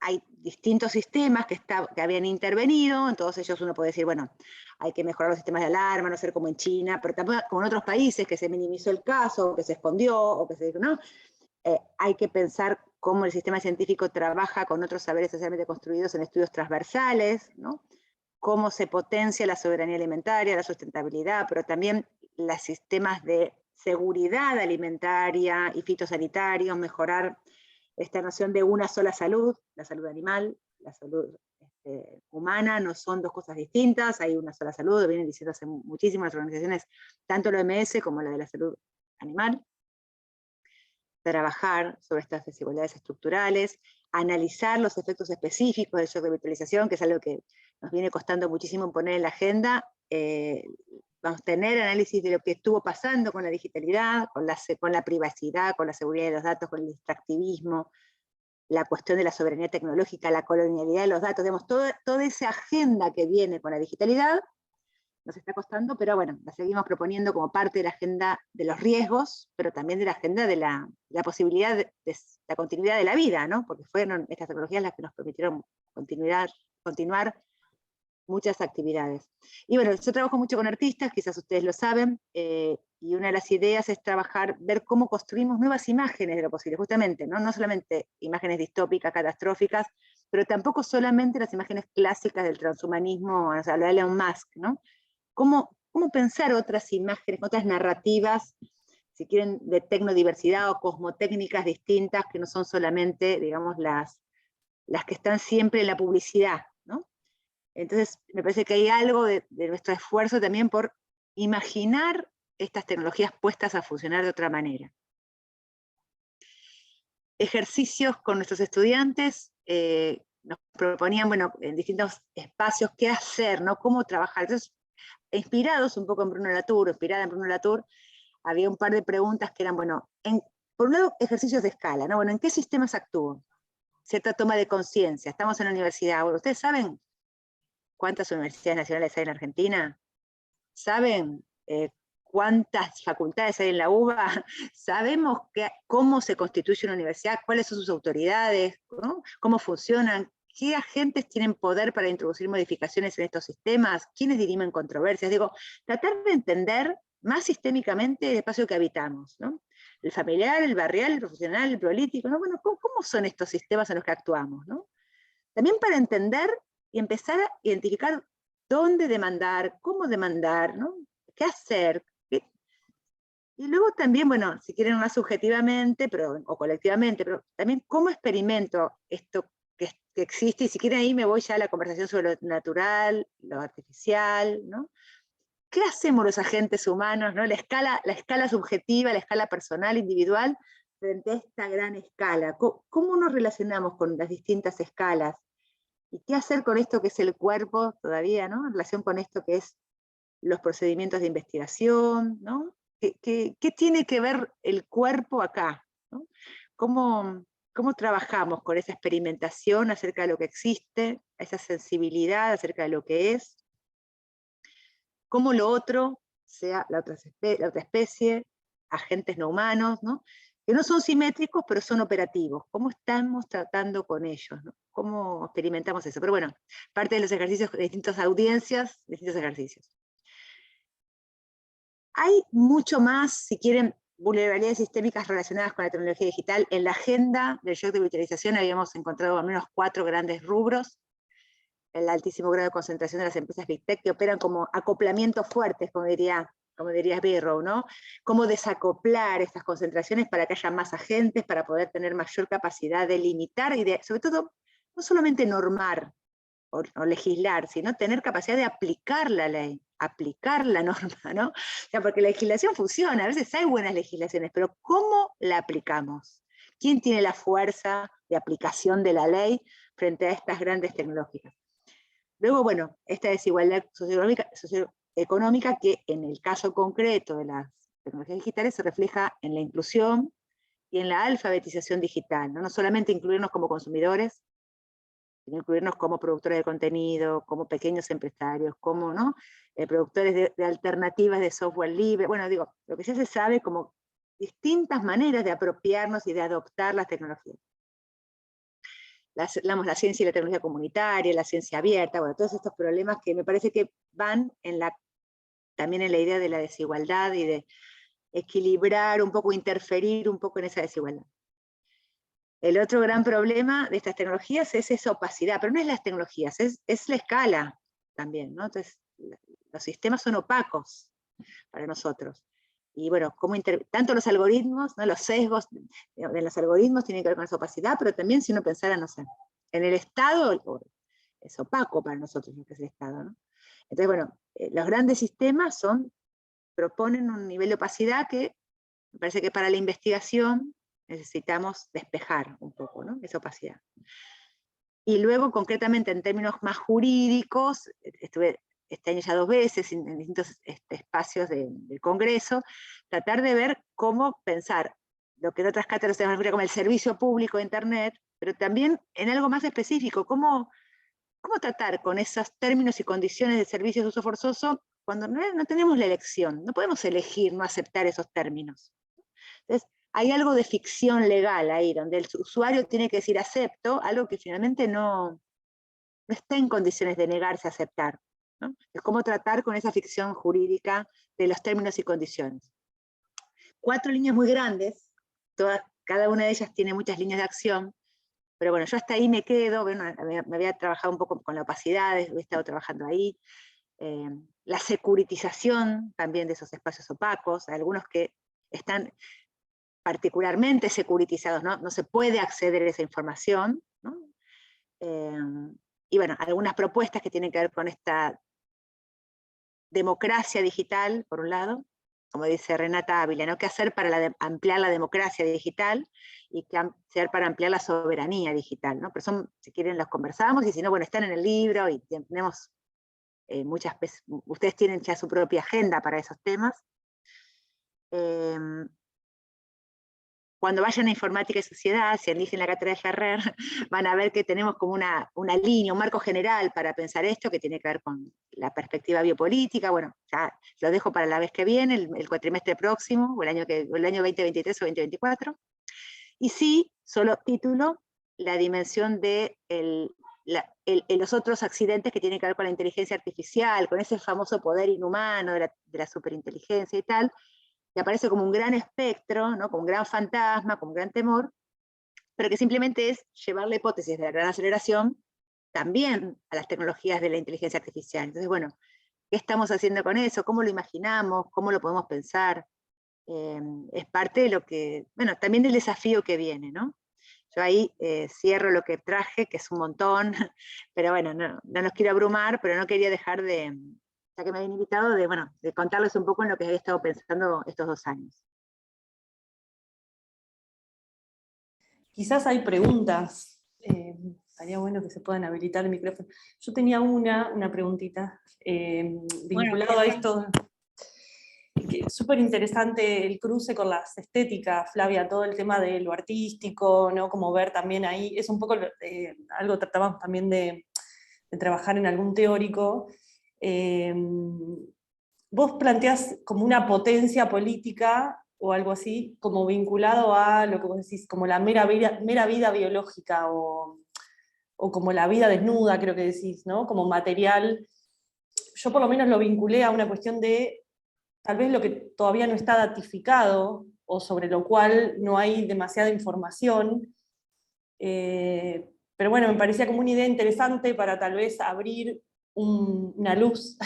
hay distintos sistemas que habían intervenido, en todos ellos uno puede decir, bueno, hay que mejorar los sistemas de alarma, no ser como en China, pero tampoco como en otros países que se minimizó el caso, o que se escondió, o que se dijo, no, hay que pensar cómo el sistema científico trabaja con otros saberes socialmente construidos en estudios transversales, ¿no? Cómo se potencia la soberanía alimentaria, la sustentabilidad, pero también los sistemas de seguridad alimentaria y fitosanitarios, mejorar esta noción de una sola salud, la salud animal, la salud humana, no son dos cosas distintas, hay una sola salud, lo vienen diciendo hace muchísimas organizaciones, tanto la OMS como la de la salud animal. Trabajar sobre estas desigualdades estructurales, analizar los efectos específicos del shock de virtualización, que es algo que nos viene costando muchísimo poner en la agenda. Vamos a tener análisis de lo que estuvo pasando con la digitalidad, con la privacidad, con la seguridad de los datos, con el extractivismo, la cuestión de la soberanía tecnológica, la colonialidad de los datos, digamos, toda esa agenda que viene con la digitalidad, nos está costando, pero bueno, la seguimos proponiendo como parte de la agenda de los riesgos, pero también de la agenda de la posibilidad de la continuidad de la vida, ¿no? Porque fueron estas tecnologías las que nos permitieron continuar muchas actividades. Y bueno, yo trabajo mucho con artistas, quizás ustedes lo saben, y una de las ideas es ver cómo construimos nuevas imágenes de lo posible, justamente, ¿no? No solamente imágenes distópicas, catastróficas, pero tampoco solamente las imágenes clásicas del transhumanismo, o sea, lo de Elon Musk, ¿no? ¿Cómo pensar otras imágenes, otras narrativas, si quieren, de tecnodiversidad o cosmotécnicas distintas, que no son solamente, digamos, las que están siempre en la publicidad, ¿no? Entonces, me parece que hay algo de nuestro esfuerzo también por imaginar estas tecnologías puestas a funcionar de otra manera. Ejercicios con nuestros estudiantes, nos proponían, bueno, en distintos espacios, qué hacer, ¿no? Cómo trabajar. Entonces, inspirados un poco en Bruno Latour, inspirada en Bruno Latour, había un par de preguntas que eran, bueno, por un lado, ejercicios de escala, ¿no? Bueno, ¿en qué sistemas actúo? Cierta toma de conciencia. Estamos en la universidad. Bueno, ¿ustedes saben cuántas universidades nacionales hay en Argentina? ¿Saben cuántas facultades hay en la UBA? ¿Sabemos cómo se constituye una universidad? ¿Cuáles son sus autoridades? ¿No? ¿Cómo funcionan? ¿Qué agentes tienen poder para introducir modificaciones en estos sistemas? ¿Quiénes dirimen controversias? Digo, tratar de entender más sistémicamente el espacio que habitamos, ¿no? El familiar, el barrial, el profesional, el político, ¿no? Bueno, ¿cómo son estos sistemas en los que actuamos, ¿no? También para entender y empezar a identificar dónde demandar, cómo demandar, ¿no? ¿Qué hacer? Y luego también, bueno, si quieren más subjetivamente o colectivamente, pero también cómo experimento esto que existe, y si quieren ahí me voy ya a la conversación sobre lo natural, lo artificial, ¿no? ¿Qué hacemos los agentes humanos, ¿no? La escala subjetiva, la escala personal, individual, frente a esta gran escala? ¿Cómo nos relacionamos con las distintas escalas? ¿Y qué hacer con esto que es el cuerpo todavía, ¿no? En relación con esto que es los procedimientos de investigación, ¿no? ¿Qué tiene que ver el cuerpo acá, ¿no? ¿Cómo trabajamos con esa experimentación acerca de lo que existe, esa sensibilidad acerca de lo que es? ¿Cómo lo otro, sea la otra especie, agentes no humanos, ¿no? Que no son simétricos, pero son operativos? ¿Cómo estamos tratando con ellos, ¿no? ¿Cómo experimentamos eso? Pero bueno, parte de los ejercicios de distintas audiencias, distintos ejercicios. Hay mucho más, si quieren, vulnerabilidades sistémicas relacionadas con la tecnología digital. En la agenda del shock de virtualización habíamos encontrado al menos 4 grandes rubros. El altísimo grado de concentración de las empresas Big Tech que operan como acoplamientos fuertes, como diría Birrow, ¿no? Cómo desacoplar estas concentraciones para que haya más agentes, para poder tener mayor capacidad de limitar y de, sobre todo, no solamente normar o legislar, sino tener capacidad de aplicar la ley, aplicar la norma, ¿no? O sea, porque la legislación funciona, a veces hay buenas legislaciones, pero ¿cómo la aplicamos? ¿Quién tiene la fuerza de aplicación de la ley frente a estas grandes tecnológicas? Luego, bueno, esta desigualdad socioeconómica que en el caso concreto de las tecnologías digitales se refleja en la inclusión y en la alfabetización digital, ¿no? No solamente incluirnos como consumidores, sino incluirnos como productores de contenido, como pequeños empresarios, como, ¿no? Productores de alternativas de software libre. Bueno, digo, lo que ya se sabe como distintas maneras de apropiarnos y de adoptar las tecnologías. La ciencia y la tecnología comunitaria, la ciencia abierta, bueno, todos estos problemas que me parece que van también en la idea de la desigualdad y de equilibrar un poco, interferir un poco en esa desigualdad. El otro gran problema de estas tecnologías es esa opacidad, pero no es las tecnologías, es la escala también, ¿no? Entonces, los sistemas son opacos para nosotros. Y bueno, tanto los algoritmos, ¿no? Los sesgos de los algoritmos tienen que ver con esa opacidad, pero también si uno pensara, no sé, en el Estado, es opaco para nosotros lo que es el Estado, ¿no? Entonces, bueno, los grandes sistemas proponen un nivel de opacidad que me parece que para la investigación necesitamos despejar un poco, ¿no? Esa opacidad. Y luego, concretamente, en términos más jurídicos, estuve este año ya 2 veces en distintos espacios del Congreso, tratar de ver cómo pensar lo que en otras cátedras se llama como el servicio público de Internet, pero también en algo más específico, cómo tratar con esos términos y condiciones de servicios de uso forzoso cuando no tenemos la elección, no podemos elegir no aceptar esos términos. Entonces, hay algo de ficción legal ahí, donde el usuario tiene que decir acepto, algo que finalmente no está en condiciones de negarse a aceptar, ¿no? Es cómo tratar con esa ficción jurídica de los términos y condiciones. 4 líneas muy grandes, cada una de ellas tiene muchas líneas de acción, pero bueno, yo hasta ahí me quedo, bueno, me había trabajado un poco con la opacidad, he estado trabajando ahí, la securitización también de esos espacios opacos, algunos que están particularmente securitizados, ¿no? No se puede acceder a esa información, ¿no? Y bueno, algunas propuestas que tienen que ver con esta democracia digital, por un lado, como dice Renata Ávila, ¿no? ¿Qué hacer para ampliar la democracia digital y qué hacer para ampliar la soberanía digital? ¿No? Pero son, si quieren, los conversamos, y si no, bueno, están en el libro y tenemos muchas veces, ustedes tienen ya su propia agenda para esos temas. Cuando vayan a Informática y Sociedad, si eligen la cátedra de Ferrer, van a ver que tenemos como una línea, un marco general para pensar esto, que tiene que ver con la perspectiva biopolítica. Bueno, ya lo dejo para la vez que viene, el cuatrimestre próximo, o el año 2023 o 2024. Y sí, solo título, la dimensión de los otros accidentes que tienen que ver con la inteligencia artificial, con ese famoso poder inhumano de la superinteligencia y tal, que aparece como un gran espectro, ¿no? Como un gran fantasma, como un gran temor, pero que simplemente es llevar la hipótesis de la gran aceleración también a las tecnologías de la inteligencia artificial. Entonces, bueno, ¿qué estamos haciendo con eso? ¿Cómo lo imaginamos? ¿Cómo lo podemos pensar? Es parte de lo que, bueno, también del desafío que viene, ¿no? Yo ahí cierro lo que traje, que es un montón, pero bueno, no los quiero abrumar, pero no quería dejar de, ya que me habían invitado, de contarles un poco en lo que había estado pensando estos 2 años. Quizás hay preguntas, estaría bueno que se puedan habilitar el micrófono. Yo tenía una preguntita vinculado a esto. Súper interesante el cruce con las estéticas, Flavia, todo el tema de lo artístico, ¿no? Como ver también ahí, es un poco algo tratábamos también de trabajar en algún teórico. Vos planteás como una potencia política o algo así, como vinculado a lo que vos decís, como la mera vida biológica o como la vida desnuda, creo que decís, ¿no? Como material. Yo por lo menos lo vinculé a una cuestión de tal vez lo que todavía no está datificado o sobre lo cual no hay demasiada información, pero bueno, me parecía como una idea interesante para tal vez abrir una luz,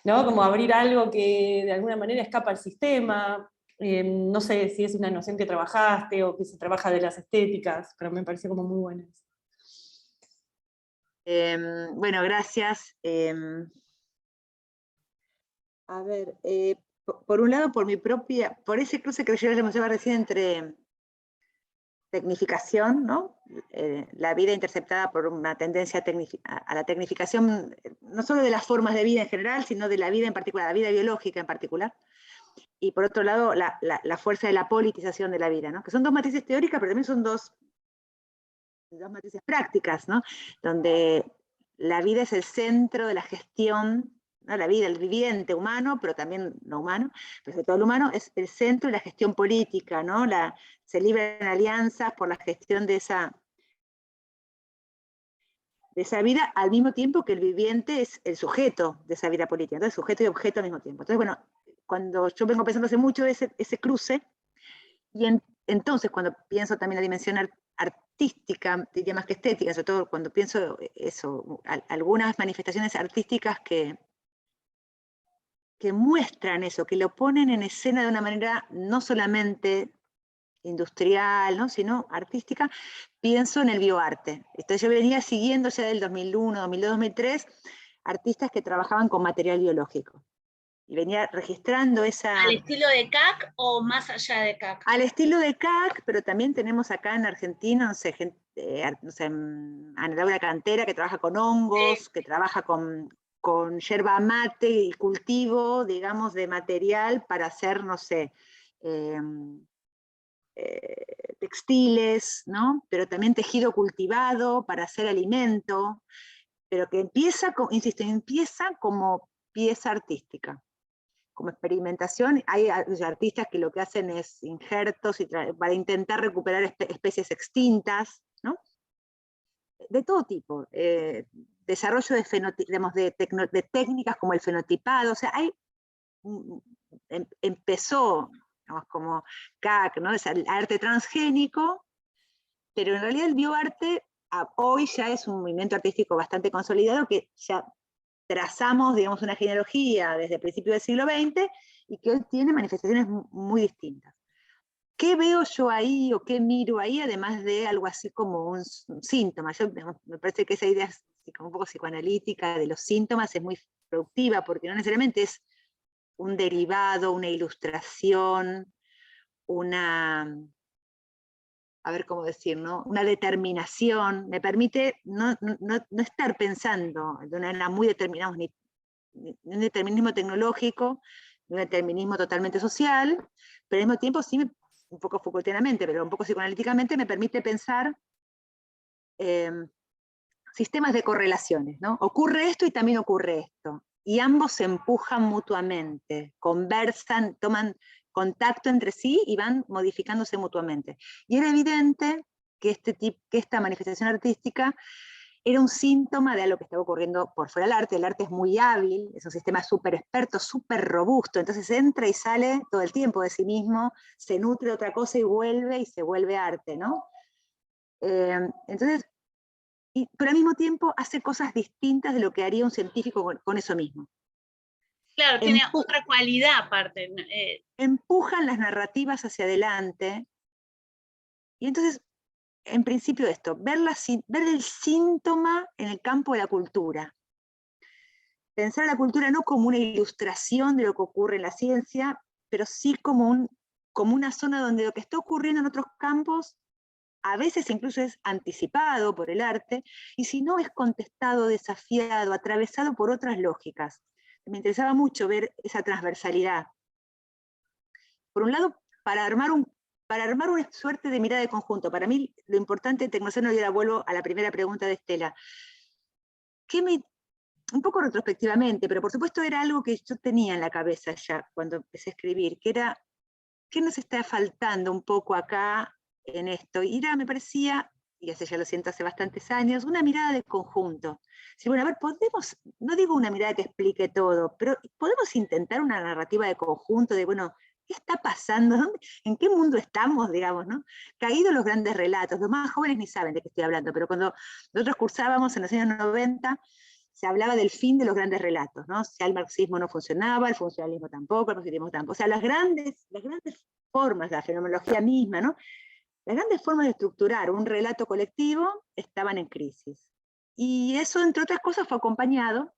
¿no? Como abrir algo que de alguna manera escapa al sistema. No sé si es una noción que trabajaste o que se trabaja de las estéticas, pero me pareció como muy buena. Bueno, gracias. A ver, por un lado, por ese cruce que yo les mostraba recién entre tecnificación, ¿no? La vida interceptada por una tendencia a la tecnificación, no solo de las formas de vida en general, sino de la vida en particular, la vida biológica en particular. Y por otro lado, la fuerza de la politización de la vida, ¿no? Que son 2 matrices teóricas, pero también son dos matrices prácticas, ¿no? Donde la vida es el centro de la gestión, ¿no? La vida, el viviente humano, pero también no humano, pero sobre todo el humano, es el centro de la gestión política, ¿no? Se libran alianzas por la gestión de esa vida, al mismo tiempo que el viviente es el sujeto de esa vida política, entonces sujeto y objeto al mismo tiempo. Entonces, bueno, cuando yo vengo pensando hace mucho ese cruce, y entonces cuando pienso también la dimensión artística, diría más que estética, sobre todo cuando pienso eso, algunas manifestaciones artísticas que muestran eso, que lo ponen en escena de una manera no solamente industrial, ¿no? Sino artística, pienso en el bioarte. Entonces yo venía siguiendo ya del 2001, 2002, 2003, artistas que trabajaban con material biológico. Y venía registrando esa... ¿Al estilo de CAC o más allá de CAC? Al estilo de CAC, pero también tenemos acá en Argentina, no sé, Ana Laura Cantera, que trabaja con hongos, que trabaja con yerba mate y cultivo, digamos, de material para hacer, no sé, textiles, ¿no? Pero también tejido cultivado para hacer alimento, pero que empieza, insisto, empieza como pieza artística, como experimentación. Hay artistas que lo que hacen es injertos para intentar recuperar especies extintas, ¿no? De todo tipo. Desarrollo de técnicas como el fenotipado, o sea, empezó, digamos, como CAC, ¿no? Es el arte transgénico, pero en realidad el bioarte hoy ya es un movimiento artístico bastante consolidado que ya trazamos, digamos, una genealogía desde el principio del siglo XX y que hoy tiene manifestaciones muy distintas. ¿Qué veo yo ahí o qué miro ahí, además de algo así como un síntoma? Me parece que esa idea como un poco psicoanalítica de los síntomas es muy productiva, porque no necesariamente es un derivado, una ilustración, a ver cómo decir, ¿no? Una determinación, me permite no estar pensando de una manera muy determinada, ni un determinismo tecnológico, ni un determinismo totalmente social, pero al mismo tiempo sí, un poco Foucaultianamente, pero un poco psicoanalíticamente, me permite pensar sistemas de correlaciones, ¿no? Ocurre esto y también ocurre esto, y ambos se empujan mutuamente, conversan, toman contacto entre sí y van modificándose mutuamente. Y era evidente que esta manifestación artística era un síntoma de algo que estaba ocurriendo por fuera del arte. El arte es muy hábil, es un sistema súper experto, súper robusto, entonces entra y sale todo el tiempo de sí mismo, se nutre de otra cosa y se vuelve arte, ¿no? Entonces, pero al mismo tiempo hace cosas distintas de lo que haría un científico con eso mismo. Claro, tiene otra cualidad aparte. Empujan las narrativas hacia adelante, y entonces, en principio esto, ver el síntoma en el campo de la cultura. Pensar la cultura no como una ilustración de lo que ocurre en la ciencia, pero sí como una zona donde lo que está ocurriendo en otros campos a veces incluso es anticipado por el arte, y si no es contestado, desafiado, atravesado por otras lógicas. Me interesaba mucho ver esa transversalidad. Por un lado, para armar una suerte de mirada de conjunto. Para mí, lo importante de Tecnoceno, y ahora vuelvo a la primera pregunta de Estela, un poco retrospectivamente, pero por supuesto era algo que yo tenía en la cabeza ya cuando empecé a escribir, que era, ¿qué nos está faltando un poco acá en esto? Y me parecía, y ya lo siento hace bastantes años, una mirada de conjunto. Sí, bueno, a ver, podemos, no digo una mirada que explique todo, pero podemos intentar una narrativa de conjunto, de, bueno, ¿qué está pasando? ¿En qué mundo estamos, digamos, no? Caídos los grandes relatos, los más jóvenes ni saben de qué estoy hablando, pero cuando nosotros cursábamos en los años 90, se hablaba del fin de los grandes relatos, ¿no? Ya el marxismo no funcionaba, el funcionalismo tampoco, el positivismo tampoco. O sea, las grandes formas, la fenomenología misma, ¿no? Las grandes formas de estructurar un relato colectivo estaban en crisis. Y eso, entre otras cosas, fue acompañado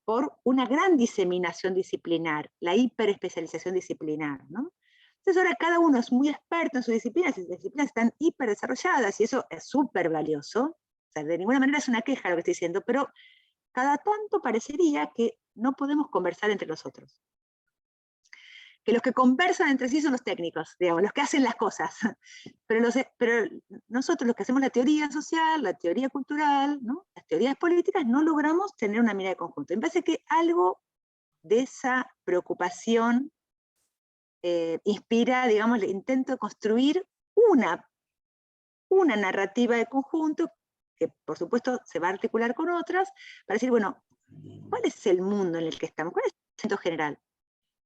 por una gran diseminación disciplinar, la hiperespecialización disciplinar, ¿no? Entonces ahora cada uno es muy experto en sus disciplinas, y las disciplinas están hiperdesarrolladas, y eso es súper valioso. O sea, de ninguna manera es una queja lo que estoy diciendo, pero cada tanto parecería que no podemos conversar entre nosotros. Que los que conversan entre sí son los técnicos, digamos, los que hacen las cosas. Pero nosotros, los que hacemos la teoría social, la teoría cultural, ¿no? Las teorías políticas, no logramos tener una mirada de conjunto. Me parece que algo de esa preocupación inspira, digamos, el intento de construir una narrativa de conjunto, que por supuesto se va a articular con otras, para decir, bueno, ¿cuál es el mundo en el que estamos? ¿Cuál es el movimiento general?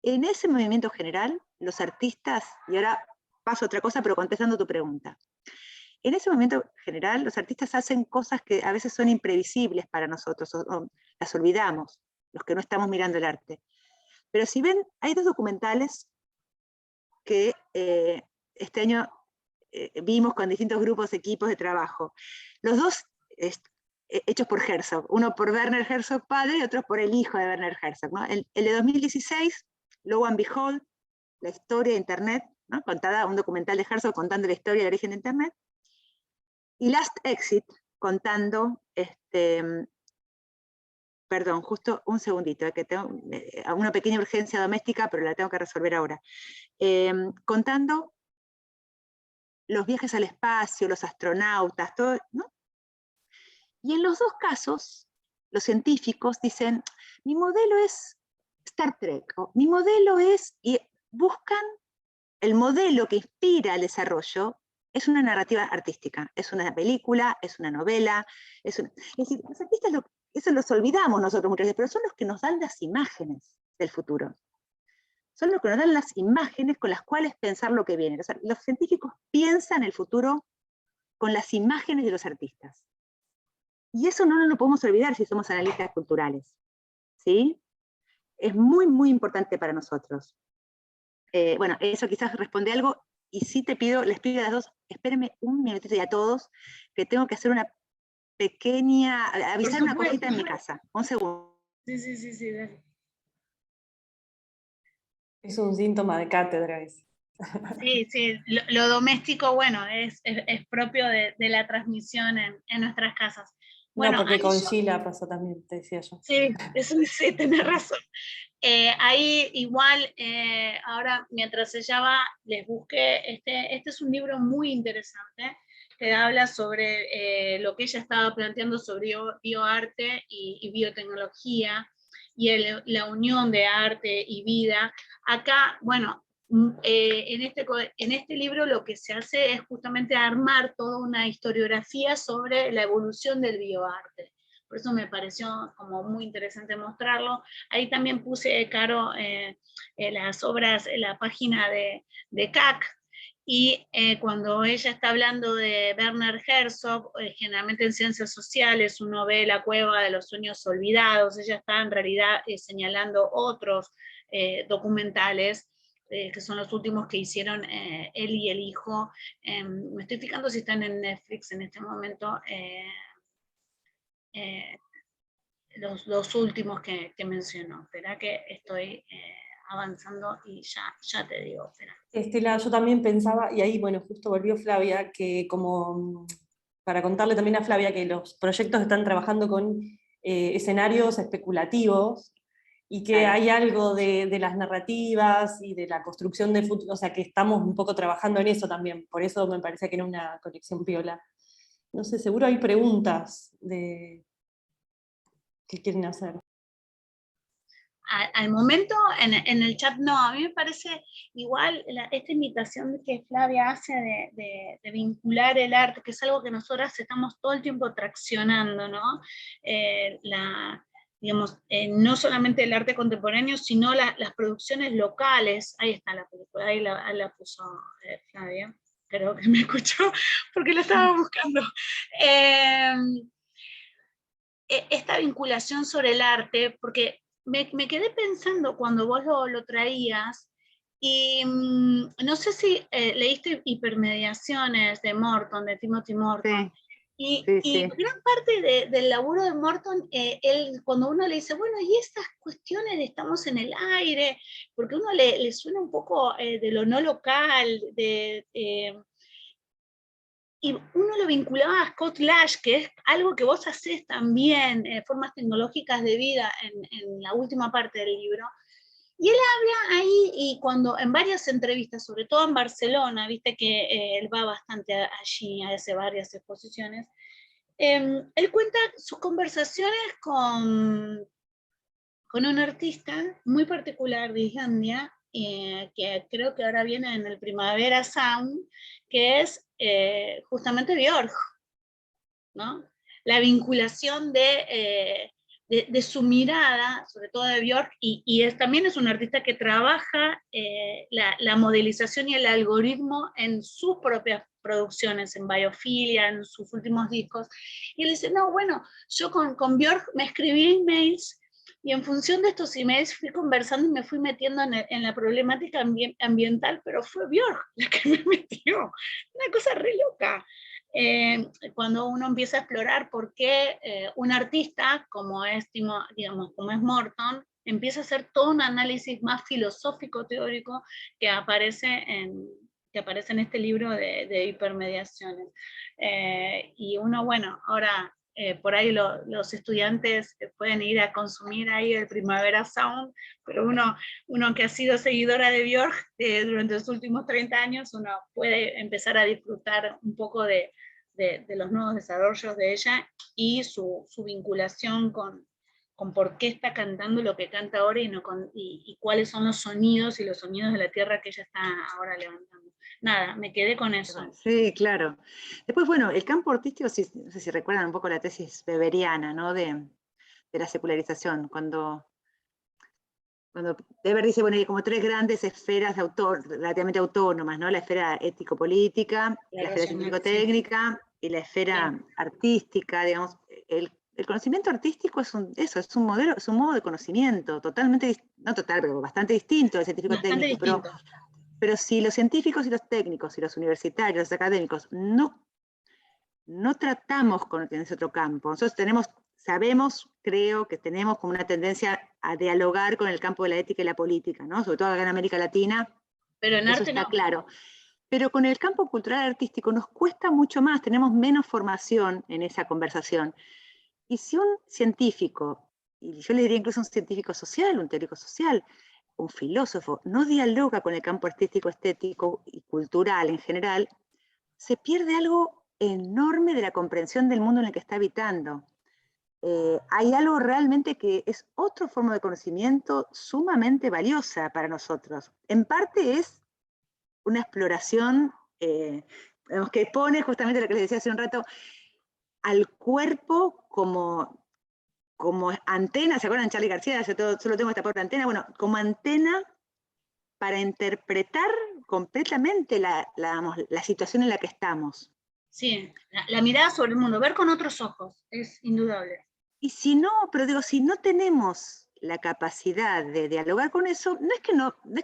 En ese movimiento general, los artistas, y ahora paso a otra cosa, pero contestando tu pregunta, en ese movimiento general, los artistas hacen cosas que a veces son imprevisibles para nosotros, o las olvidamos, los que no estamos mirando el arte. Pero si ven, hay dos documentales que este año vimos con distintos grupos, equipos de trabajo. Los dos hechos por Herzog, uno por Werner Herzog padre y otro por el hijo de Werner Herzog, ¿no? El de 2016, Lo and Behold, la historia de Internet, ¿no? Contada, un documental de Herzog contando la historia del origen de Internet, y Last Exit, contando, perdón, justo un segundito, que tengo una pequeña urgencia doméstica, pero la tengo que resolver ahora, contando los viajes al espacio, los astronautas, todo, ¿no? Y en los dos casos, los científicos dicen, mi modelo es Star Trek, o mi modelo es, y buscan el modelo que inspira el desarrollo, es una narrativa artística, es una película, es una novela, es decir, los artistas eso los olvidamos nosotros muchas veces, pero son los que nos dan las imágenes del futuro. Son los que nos dan las imágenes con las cuales pensar lo que viene. O sea, los científicos piensan el futuro con las imágenes de los artistas. Y eso no nos lo podemos olvidar si somos analistas culturales, ¿sí? Es muy, muy importante para nosotros. Bueno, eso quizás responde algo, y sí les pido a las dos, espérenme un minutito y a todos, que tengo que hacer una pequeña, avisar una cosita en mi casa. Un segundo. Sí, dale. Es un síntoma de cátedra ese. Sí, sí, lo doméstico, bueno, es propio de la transmisión en nuestras casas. No, Bueno, porque ahí con yo, Sheila pasó también, te decía yo. sí, eso sí, tenés razón. Ahí igual, ahora mientras ella va, les busqué, este es un libro muy interesante, que habla sobre lo que ella estaba planteando sobre bioarte y biotecnología, y la unión de arte y vida. Acá, bueno, en este libro lo que se hace es justamente armar toda una historiografía sobre la evolución del bioarte. Por eso me pareció como muy interesante mostrarlo. Ahí también puse, Caro, las obras, la página de CAC, y cuando ella está hablando de Werner Herzog, generalmente en ciencias sociales uno ve La cueva de los sueños olvidados, ella está en realidad señalando otros documentales, que son los últimos que hicieron él y el hijo. Me estoy fijando si están en Netflix en este momento. Eh, los últimos que mencionó. Espera que estoy avanzando y ya te digo. Espera. Estela, yo también pensaba, y ahí, bueno, justo volvió Flavia, que como para contarle también a Flavia que los proyectos están trabajando con escenarios especulativos, y que Claro. hay algo de las narrativas y de la construcción de futuro, o sea, que estamos un poco trabajando en eso también, por eso me parecía que era una conexión piola. No sé, seguro hay preguntas de qué quieren hacer. Al momento en el chat no, a mí me parece igual esta invitación que Flavia hace de vincular el arte, que es algo que nosotras estamos todo el tiempo traccionando, ¿no? Digamos, no solamente el arte contemporáneo, sino las producciones locales. Ahí está la película, ahí la puso Flavia, creo que me escuchó porque la estaba buscando. Esta vinculación sobre el arte, porque me quedé pensando cuando vos lo traías, y no sé si leíste Hipermediaciones de Morton, de Timothy Morton, y Sí. gran parte del laburo de Morton, él, cuando uno le dice, bueno, y estas cuestiones de estamos en el aire, porque uno le suena un poco de lo no local, y uno lo vinculaba a Scott Lash, que es algo que vos hacés también, formas tecnológicas de vida, en la última parte del libro. Y él habla ahí, y cuando en varias entrevistas, sobre todo en Barcelona, viste que él va bastante allí, hace varias exposiciones, él cuenta sus conversaciones con un artista muy particular de Islandia, que creo que ahora viene en el Primavera Sound, que es justamente Björk, ¿no? La vinculación de su mirada, sobre todo de Björk, y también es un artista que trabaja la modelización y el algoritmo en sus propias producciones, en Biofilia, en sus últimos discos, y él dice, no, bueno, yo con Björk me escribí emails, y en función de estos emails fui conversando y me fui metiendo en la problemática ambiental, pero fue Björk la que me metió, una cosa re loca. Cuando uno empieza a explorar por qué un artista como es, digamos, como es Morton, empieza a hacer todo un análisis más filosófico, teórico, que aparece en este libro de Hipermediaciones. Y uno, bueno, ahora por ahí los estudiantes pueden ir a consumir ahí el Primavera Sound, pero uno que ha sido seguidora de Björk durante los últimos 30 años, uno puede empezar a disfrutar un poco de los nuevos desarrollos de ella, y su vinculación con por qué está cantando lo que canta ahora, y cuáles son los sonidos y los sonidos de la tierra que ella está ahora levantando. Nada, me quedé con eso. Sí, claro. Después, bueno, el campo artístico, no sé si recuerdan un poco la tesis weberiana, ¿no? De la secularización, cuando Weber dice, bueno, hay como tres grandes esferas relativamente autónomas, ¿no? La esfera ético-política, la esfera científico-técnica y la esfera artística, digamos. El conocimiento artístico es un modelo, es un modo de conocimiento totalmente, no total, pero bastante distinto al científico-técnico. Pero si los científicos y los técnicos y los universitarios, los académicos, no tratamos con ese otro campo, nosotros tenemos sabemos, creo que tenemos como una tendencia a dialogar con el campo de la ética y la política, ¿no? Sobre todo acá en América Latina, Pero en eso arte está no. claro. Pero con el campo cultural artístico nos cuesta mucho más, tenemos menos formación en esa conversación. Y si un científico, y yo le diría incluso un científico social, un teórico social, un filósofo, no dialoga con el campo artístico, estético y cultural en general, se pierde algo enorme de la comprensión del mundo en el que está habitando. Hay algo realmente que es otra forma de conocimiento sumamente valiosa para nosotros. En parte es una exploración que pone justamente lo que les decía hace un rato, al cuerpo como antena. ¿Se acuerdan de Charly García? Yo solo tengo esta pobre antena. Bueno, como antena para interpretar completamente la situación en la que estamos. Sí, la mirada sobre el mundo, ver con otros ojos, es indudable. Y si no, pero digo, si no tenemos la capacidad de dialogar con eso, no es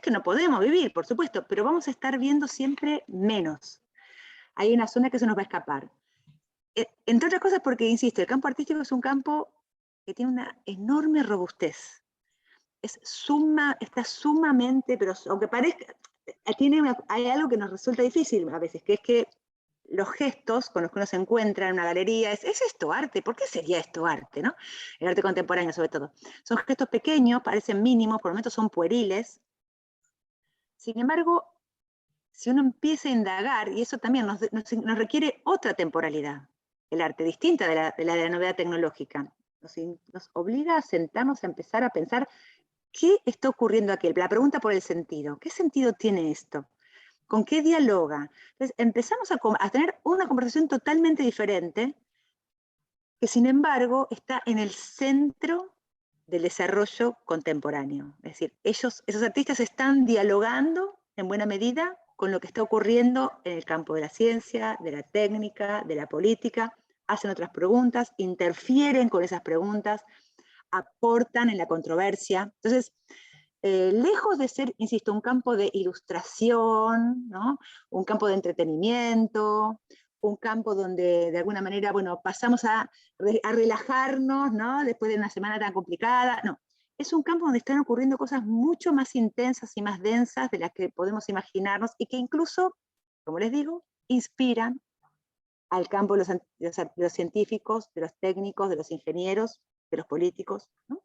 que no podemos vivir, por supuesto, pero vamos a estar viendo siempre menos. Hay una zona que se nos va a escapar. Entre otras cosas porque, insisto, el campo artístico es un campo que tiene una enorme robustez. Está sumamente, pero aunque parezca, hay algo que nos resulta difícil a veces, que es que los gestos con los que uno se encuentra en una galería, ¿es esto arte? ¿Por qué sería esto arte? ¿No? El arte contemporáneo, sobre todo. Son gestos pequeños, parecen mínimos, por momentos son pueriles. Sin embargo, si uno empieza a indagar, y eso también nos requiere otra temporalidad, el arte, distinta de la novedad tecnológica, nos obliga a sentarnos a empezar a pensar qué está ocurriendo aquí. La pregunta por el sentido. ¿Qué sentido tiene esto? ¿Con qué dialoga? Entonces empezamos a tener una conversación totalmente diferente, que sin embargo está en el centro del desarrollo contemporáneo. Es decir, esos artistas están dialogando en buena medida con lo que está ocurriendo en el campo de la ciencia, de la técnica, de la política, hacen otras preguntas, interfieren con esas preguntas, aportan en la controversia. Entonces, lejos de ser, insisto, un campo de ilustración, ¿no? Un campo de entretenimiento, un campo donde de alguna manera, bueno, pasamos a relajarnos, ¿no? Después de una semana tan complicada, no. Es un campo donde están ocurriendo cosas mucho más intensas y más densas de las que podemos imaginarnos y que incluso, como les digo, inspiran al campo de los científicos, de los técnicos, de los ingenieros, de los políticos, ¿no?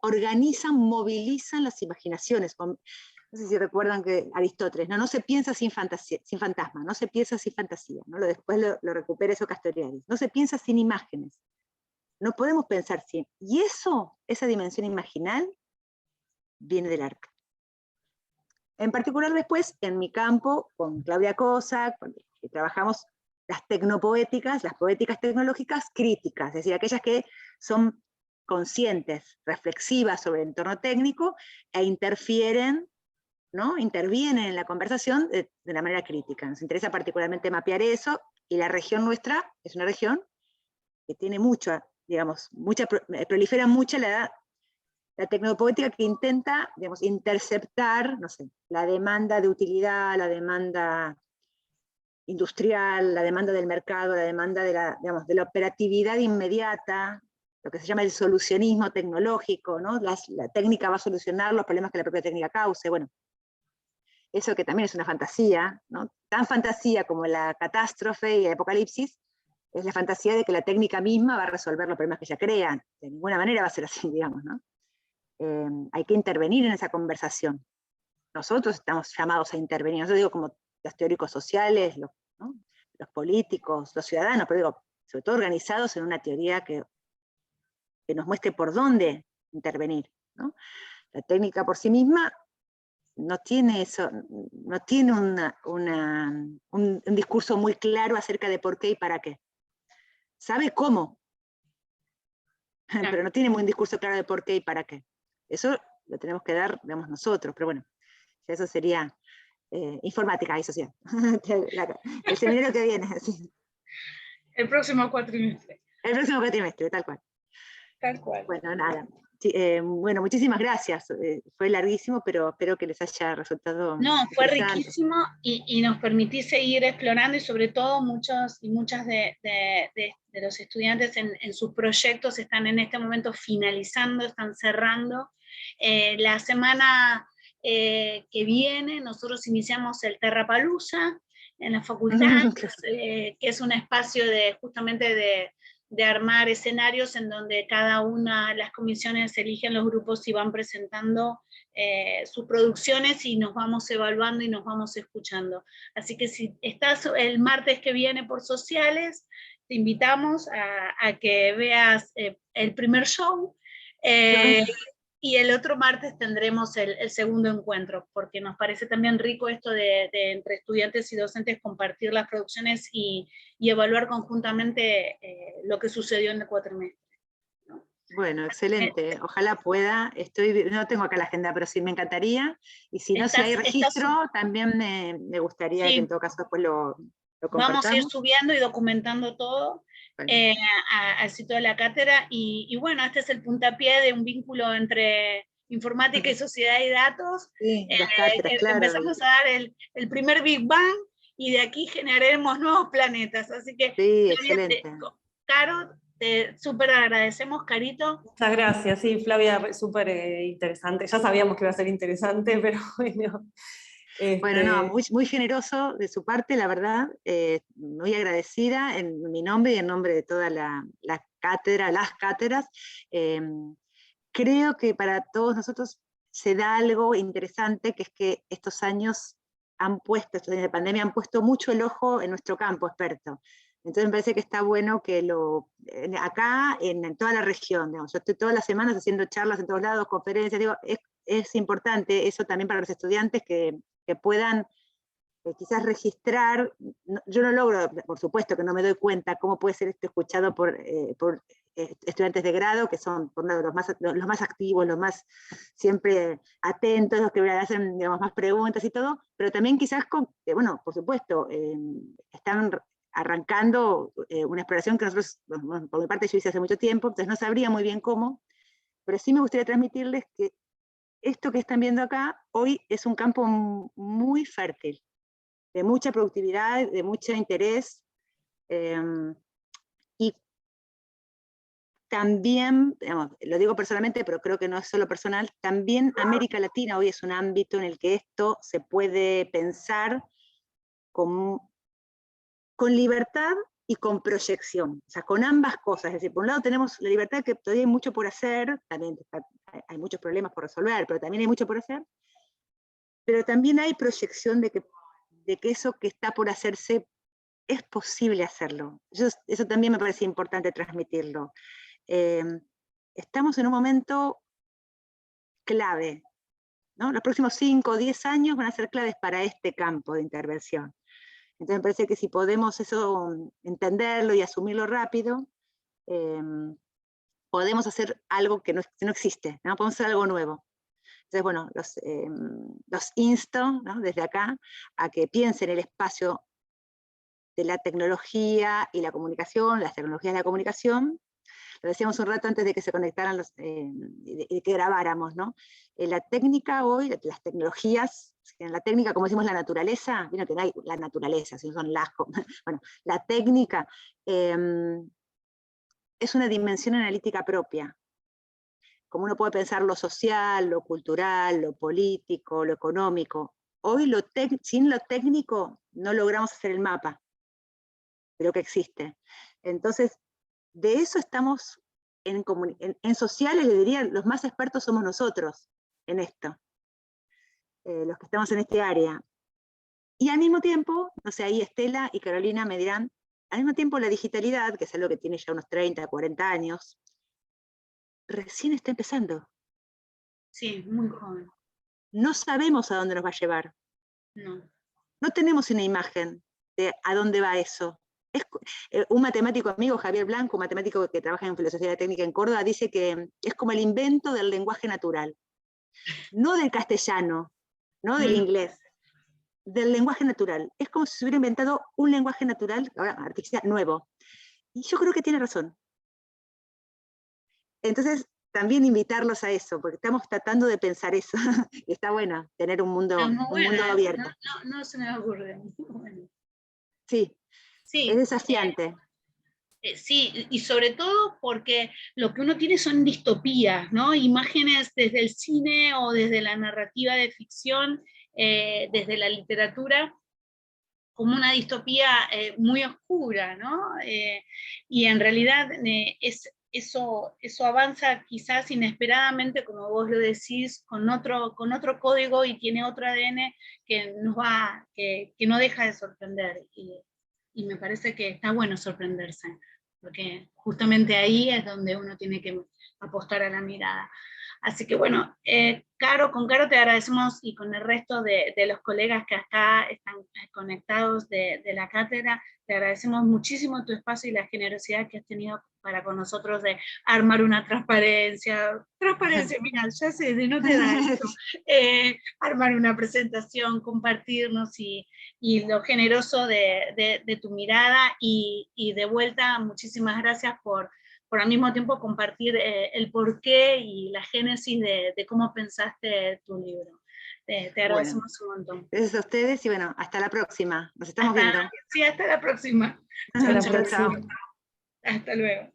Organizan, movilizan las imaginaciones. No sé si recuerdan que Aristóteles, no se piensa sin fantasma, no se piensa sin fantasía, ¿no? Después lo recupera eso Castoriadis, no se piensa sin imágenes, no podemos pensar sin, y esa dimensión imaginal viene del arte. En particular después, en mi campo, con Claudia Cosa, trabajamos las tecnopoéticas, las poéticas tecnológicas críticas, es decir, aquellas que son conscientes, reflexivas sobre el entorno técnico e interfieren, ¿no? Intervienen en la conversación de una manera crítica. Nos interesa particularmente mapear eso, y la región nuestra es una región que tiene prolifera mucho la tecnopoética que intenta, interceptar, no sé, la demanda de utilidad, la demanda industrial, la demanda del mercado, la demanda de la operatividad inmediata, lo que se llama el solucionismo tecnológico, ¿no? La técnica va a solucionar los problemas que la propia técnica cause. Bueno, eso que también es una fantasía, ¿no? Tan fantasía como la catástrofe y el apocalipsis, es la fantasía de que la técnica misma va a resolver los problemas que ella crea. De ninguna manera va a ser así, digamos, ¿no? Hay que intervenir en esa conversación. Nosotros estamos llamados a intervenir, yo digo como los teóricos sociales, ¿no? Los políticos, los ciudadanos, pero digo, sobre todo organizados en una teoría que nos muestre por dónde intervenir, ¿no? La técnica por sí misma no tiene eso, no tiene un discurso muy claro acerca de por qué y para qué. Sabe cómo, pero no tiene un discurso claro de por qué y para qué. Eso lo tenemos que dar, nosotros, pero bueno, eso sería informática y social. El seminario que viene. Sí. El próximo cuatrimestre. El próximo cuatrimestre, tal cual. Tal cual. Bueno, nada. Bueno, muchísimas gracias. Fue larguísimo, pero espero que les haya resultado No, fue interesante. riquísimo y nos permitís seguir explorando, y sobre todo muchos y muchas de los estudiantes en sus proyectos están en este momento finalizando, están cerrando. La semana que viene nosotros iniciamos el Terrapalooza en la facultad, que es un espacio justamente de armar escenarios en donde cada una de las comisiones eligen los grupos y van presentando sus producciones, y nos vamos evaluando y nos vamos escuchando. Así que si estás el martes que viene por Sociales, te invitamos a que veas el primer show, y el otro martes tendremos el segundo encuentro, porque nos parece también rico esto de entre estudiantes y docentes compartir las producciones y evaluar conjuntamente lo que sucedió en el cuatrimestre. Bueno, excelente. Ojalá pueda. No tengo acá la agenda, pero sí me encantaría. Y si no, si hay registro, también me gustaría que en todo caso después lo compartamos. Vamos a ir subiendo y documentando todo al sitio de la cátedra. Y bueno, este es el puntapié de un vínculo entre informática y sociedad y datos. Sí, las cátedras, claro. Empezamos a dar el primer Big Bang, y de aquí generaremos nuevos planetas. Así que, sí, excelente. Caro, te súper agradecemos, Carito. Muchas gracias, sí, Flavia, súper interesante. Ya sabíamos que iba a ser interesante, pero bueno. Bueno, no, muy generoso de su parte, la verdad, muy agradecida en mi nombre y en nombre de toda la cátedra, las cátedras. Creo que para todos nosotros se da algo interesante, que es que estos años estos años de pandemia han puesto mucho el ojo en nuestro campo experto. Entonces me parece que está bueno que acá, en toda la región, digamos, yo estoy todas las semanas haciendo charlas en todos lados, conferencias, digo, es importante eso también para los estudiantes que puedan quizás registrar. Yo no logro, por supuesto que no me doy cuenta cómo puede ser esto escuchado por estudiantes de grado, que son por uno de los más activos, los más siempre atentos, los que hacen, digamos, más preguntas y todo, pero también quizás, bueno, por supuesto, están arrancando una exploración que nosotros, por mi parte, yo hice hace mucho tiempo, entonces no sabría muy bien cómo, pero sí me gustaría transmitirles que esto que están viendo acá, hoy es un campo muy fértil, de mucha productividad, de mucho interés, y también, digamos, lo digo personalmente, pero creo que no es solo personal, también América Latina hoy es un ámbito en el que esto se puede pensar con libertad y con proyección, o sea, con ambas cosas. Es decir, por un lado tenemos la libertad, que todavía hay mucho por hacer, también hay muchos problemas por resolver, pero también hay mucho por hacer, pero también hay proyección de que eso que está por hacerse es posible hacerlo. Eso también me parece importante transmitirlo. Estamos en un momento clave, ¿no? Los próximos 5 o 10 años van a ser claves para este campo de intervención. Entonces me parece que si podemos eso entenderlo y asumirlo rápido, podemos hacer algo que no existe, ¿no? Podemos hacer algo nuevo. Entonces, bueno, los insto, ¿no?, desde acá a que piensen el espacio de la tecnología y la comunicación, las tecnologías de la comunicación. Lo decíamos un rato antes de que se conectaran y que grabáramos, ¿no? La técnica hoy, las tecnologías, en la técnica, como decimos, la naturaleza, vino que no hay la naturaleza, sino son bueno, la técnica es una dimensión analítica propia. Como uno puede pensar lo social, lo cultural, lo político, lo económico. Hoy sin lo técnico no logramos hacer el mapa de lo que existe. Entonces, de eso estamos en sociales, le diría, los más expertos somos nosotros en esto, los que estamos en este área. Y al mismo tiempo, no sé, ahí Estela y Carolina me dirán, al mismo tiempo la digitalidad, que es algo que tiene ya unos 30, 40 años, recién está empezando. Sí, muy joven. No sabemos a dónde nos va a llevar. No tenemos una imagen de a dónde va eso. Un matemático amigo, Javier Blanco, un matemático que trabaja en filosofía técnica en Córdoba, dice que es como el invento del lenguaje natural. No del castellano, no del inglés, del lenguaje natural. Es como si se hubiera inventado un lenguaje natural, ahora artificial, nuevo. Y yo creo que tiene razón. Entonces, también invitarlos a eso, porque estamos tratando de pensar eso, y está bueno tener un mundo abierto. No se me ocurre. Bueno. Sí, Sí, es desafiante. sí, y sobre todo porque lo que uno tiene son distopías, ¿no? Imágenes desde el cine o desde la narrativa de ficción, desde la literatura, como una distopía muy oscura, ¿no? Y en realidad eso avanza quizás inesperadamente, como vos lo decís, con otro código y tiene otro ADN que no deja de sorprender. Y me parece que está bueno sorprenderse, porque justamente ahí es donde uno tiene que apostar a la mirada. Así que bueno, con Caro te agradecemos, y con el resto de los colegas que acá están conectados de la cátedra, te agradecemos muchísimo tu espacio y la generosidad que has tenido para con nosotros de armar una transparencia, mira, ya sé, de no te da esto, armar una presentación, compartirnos, y lo generoso de tu mirada, y de vuelta, muchísimas gracias por al mismo tiempo compartir el porqué y la génesis de cómo pensaste tu libro. Te agradecemos un montón. Gracias a ustedes, y bueno, hasta la próxima. Nos estamos viendo. Sí, hasta la próxima. Hasta la próxima. Hasta luego.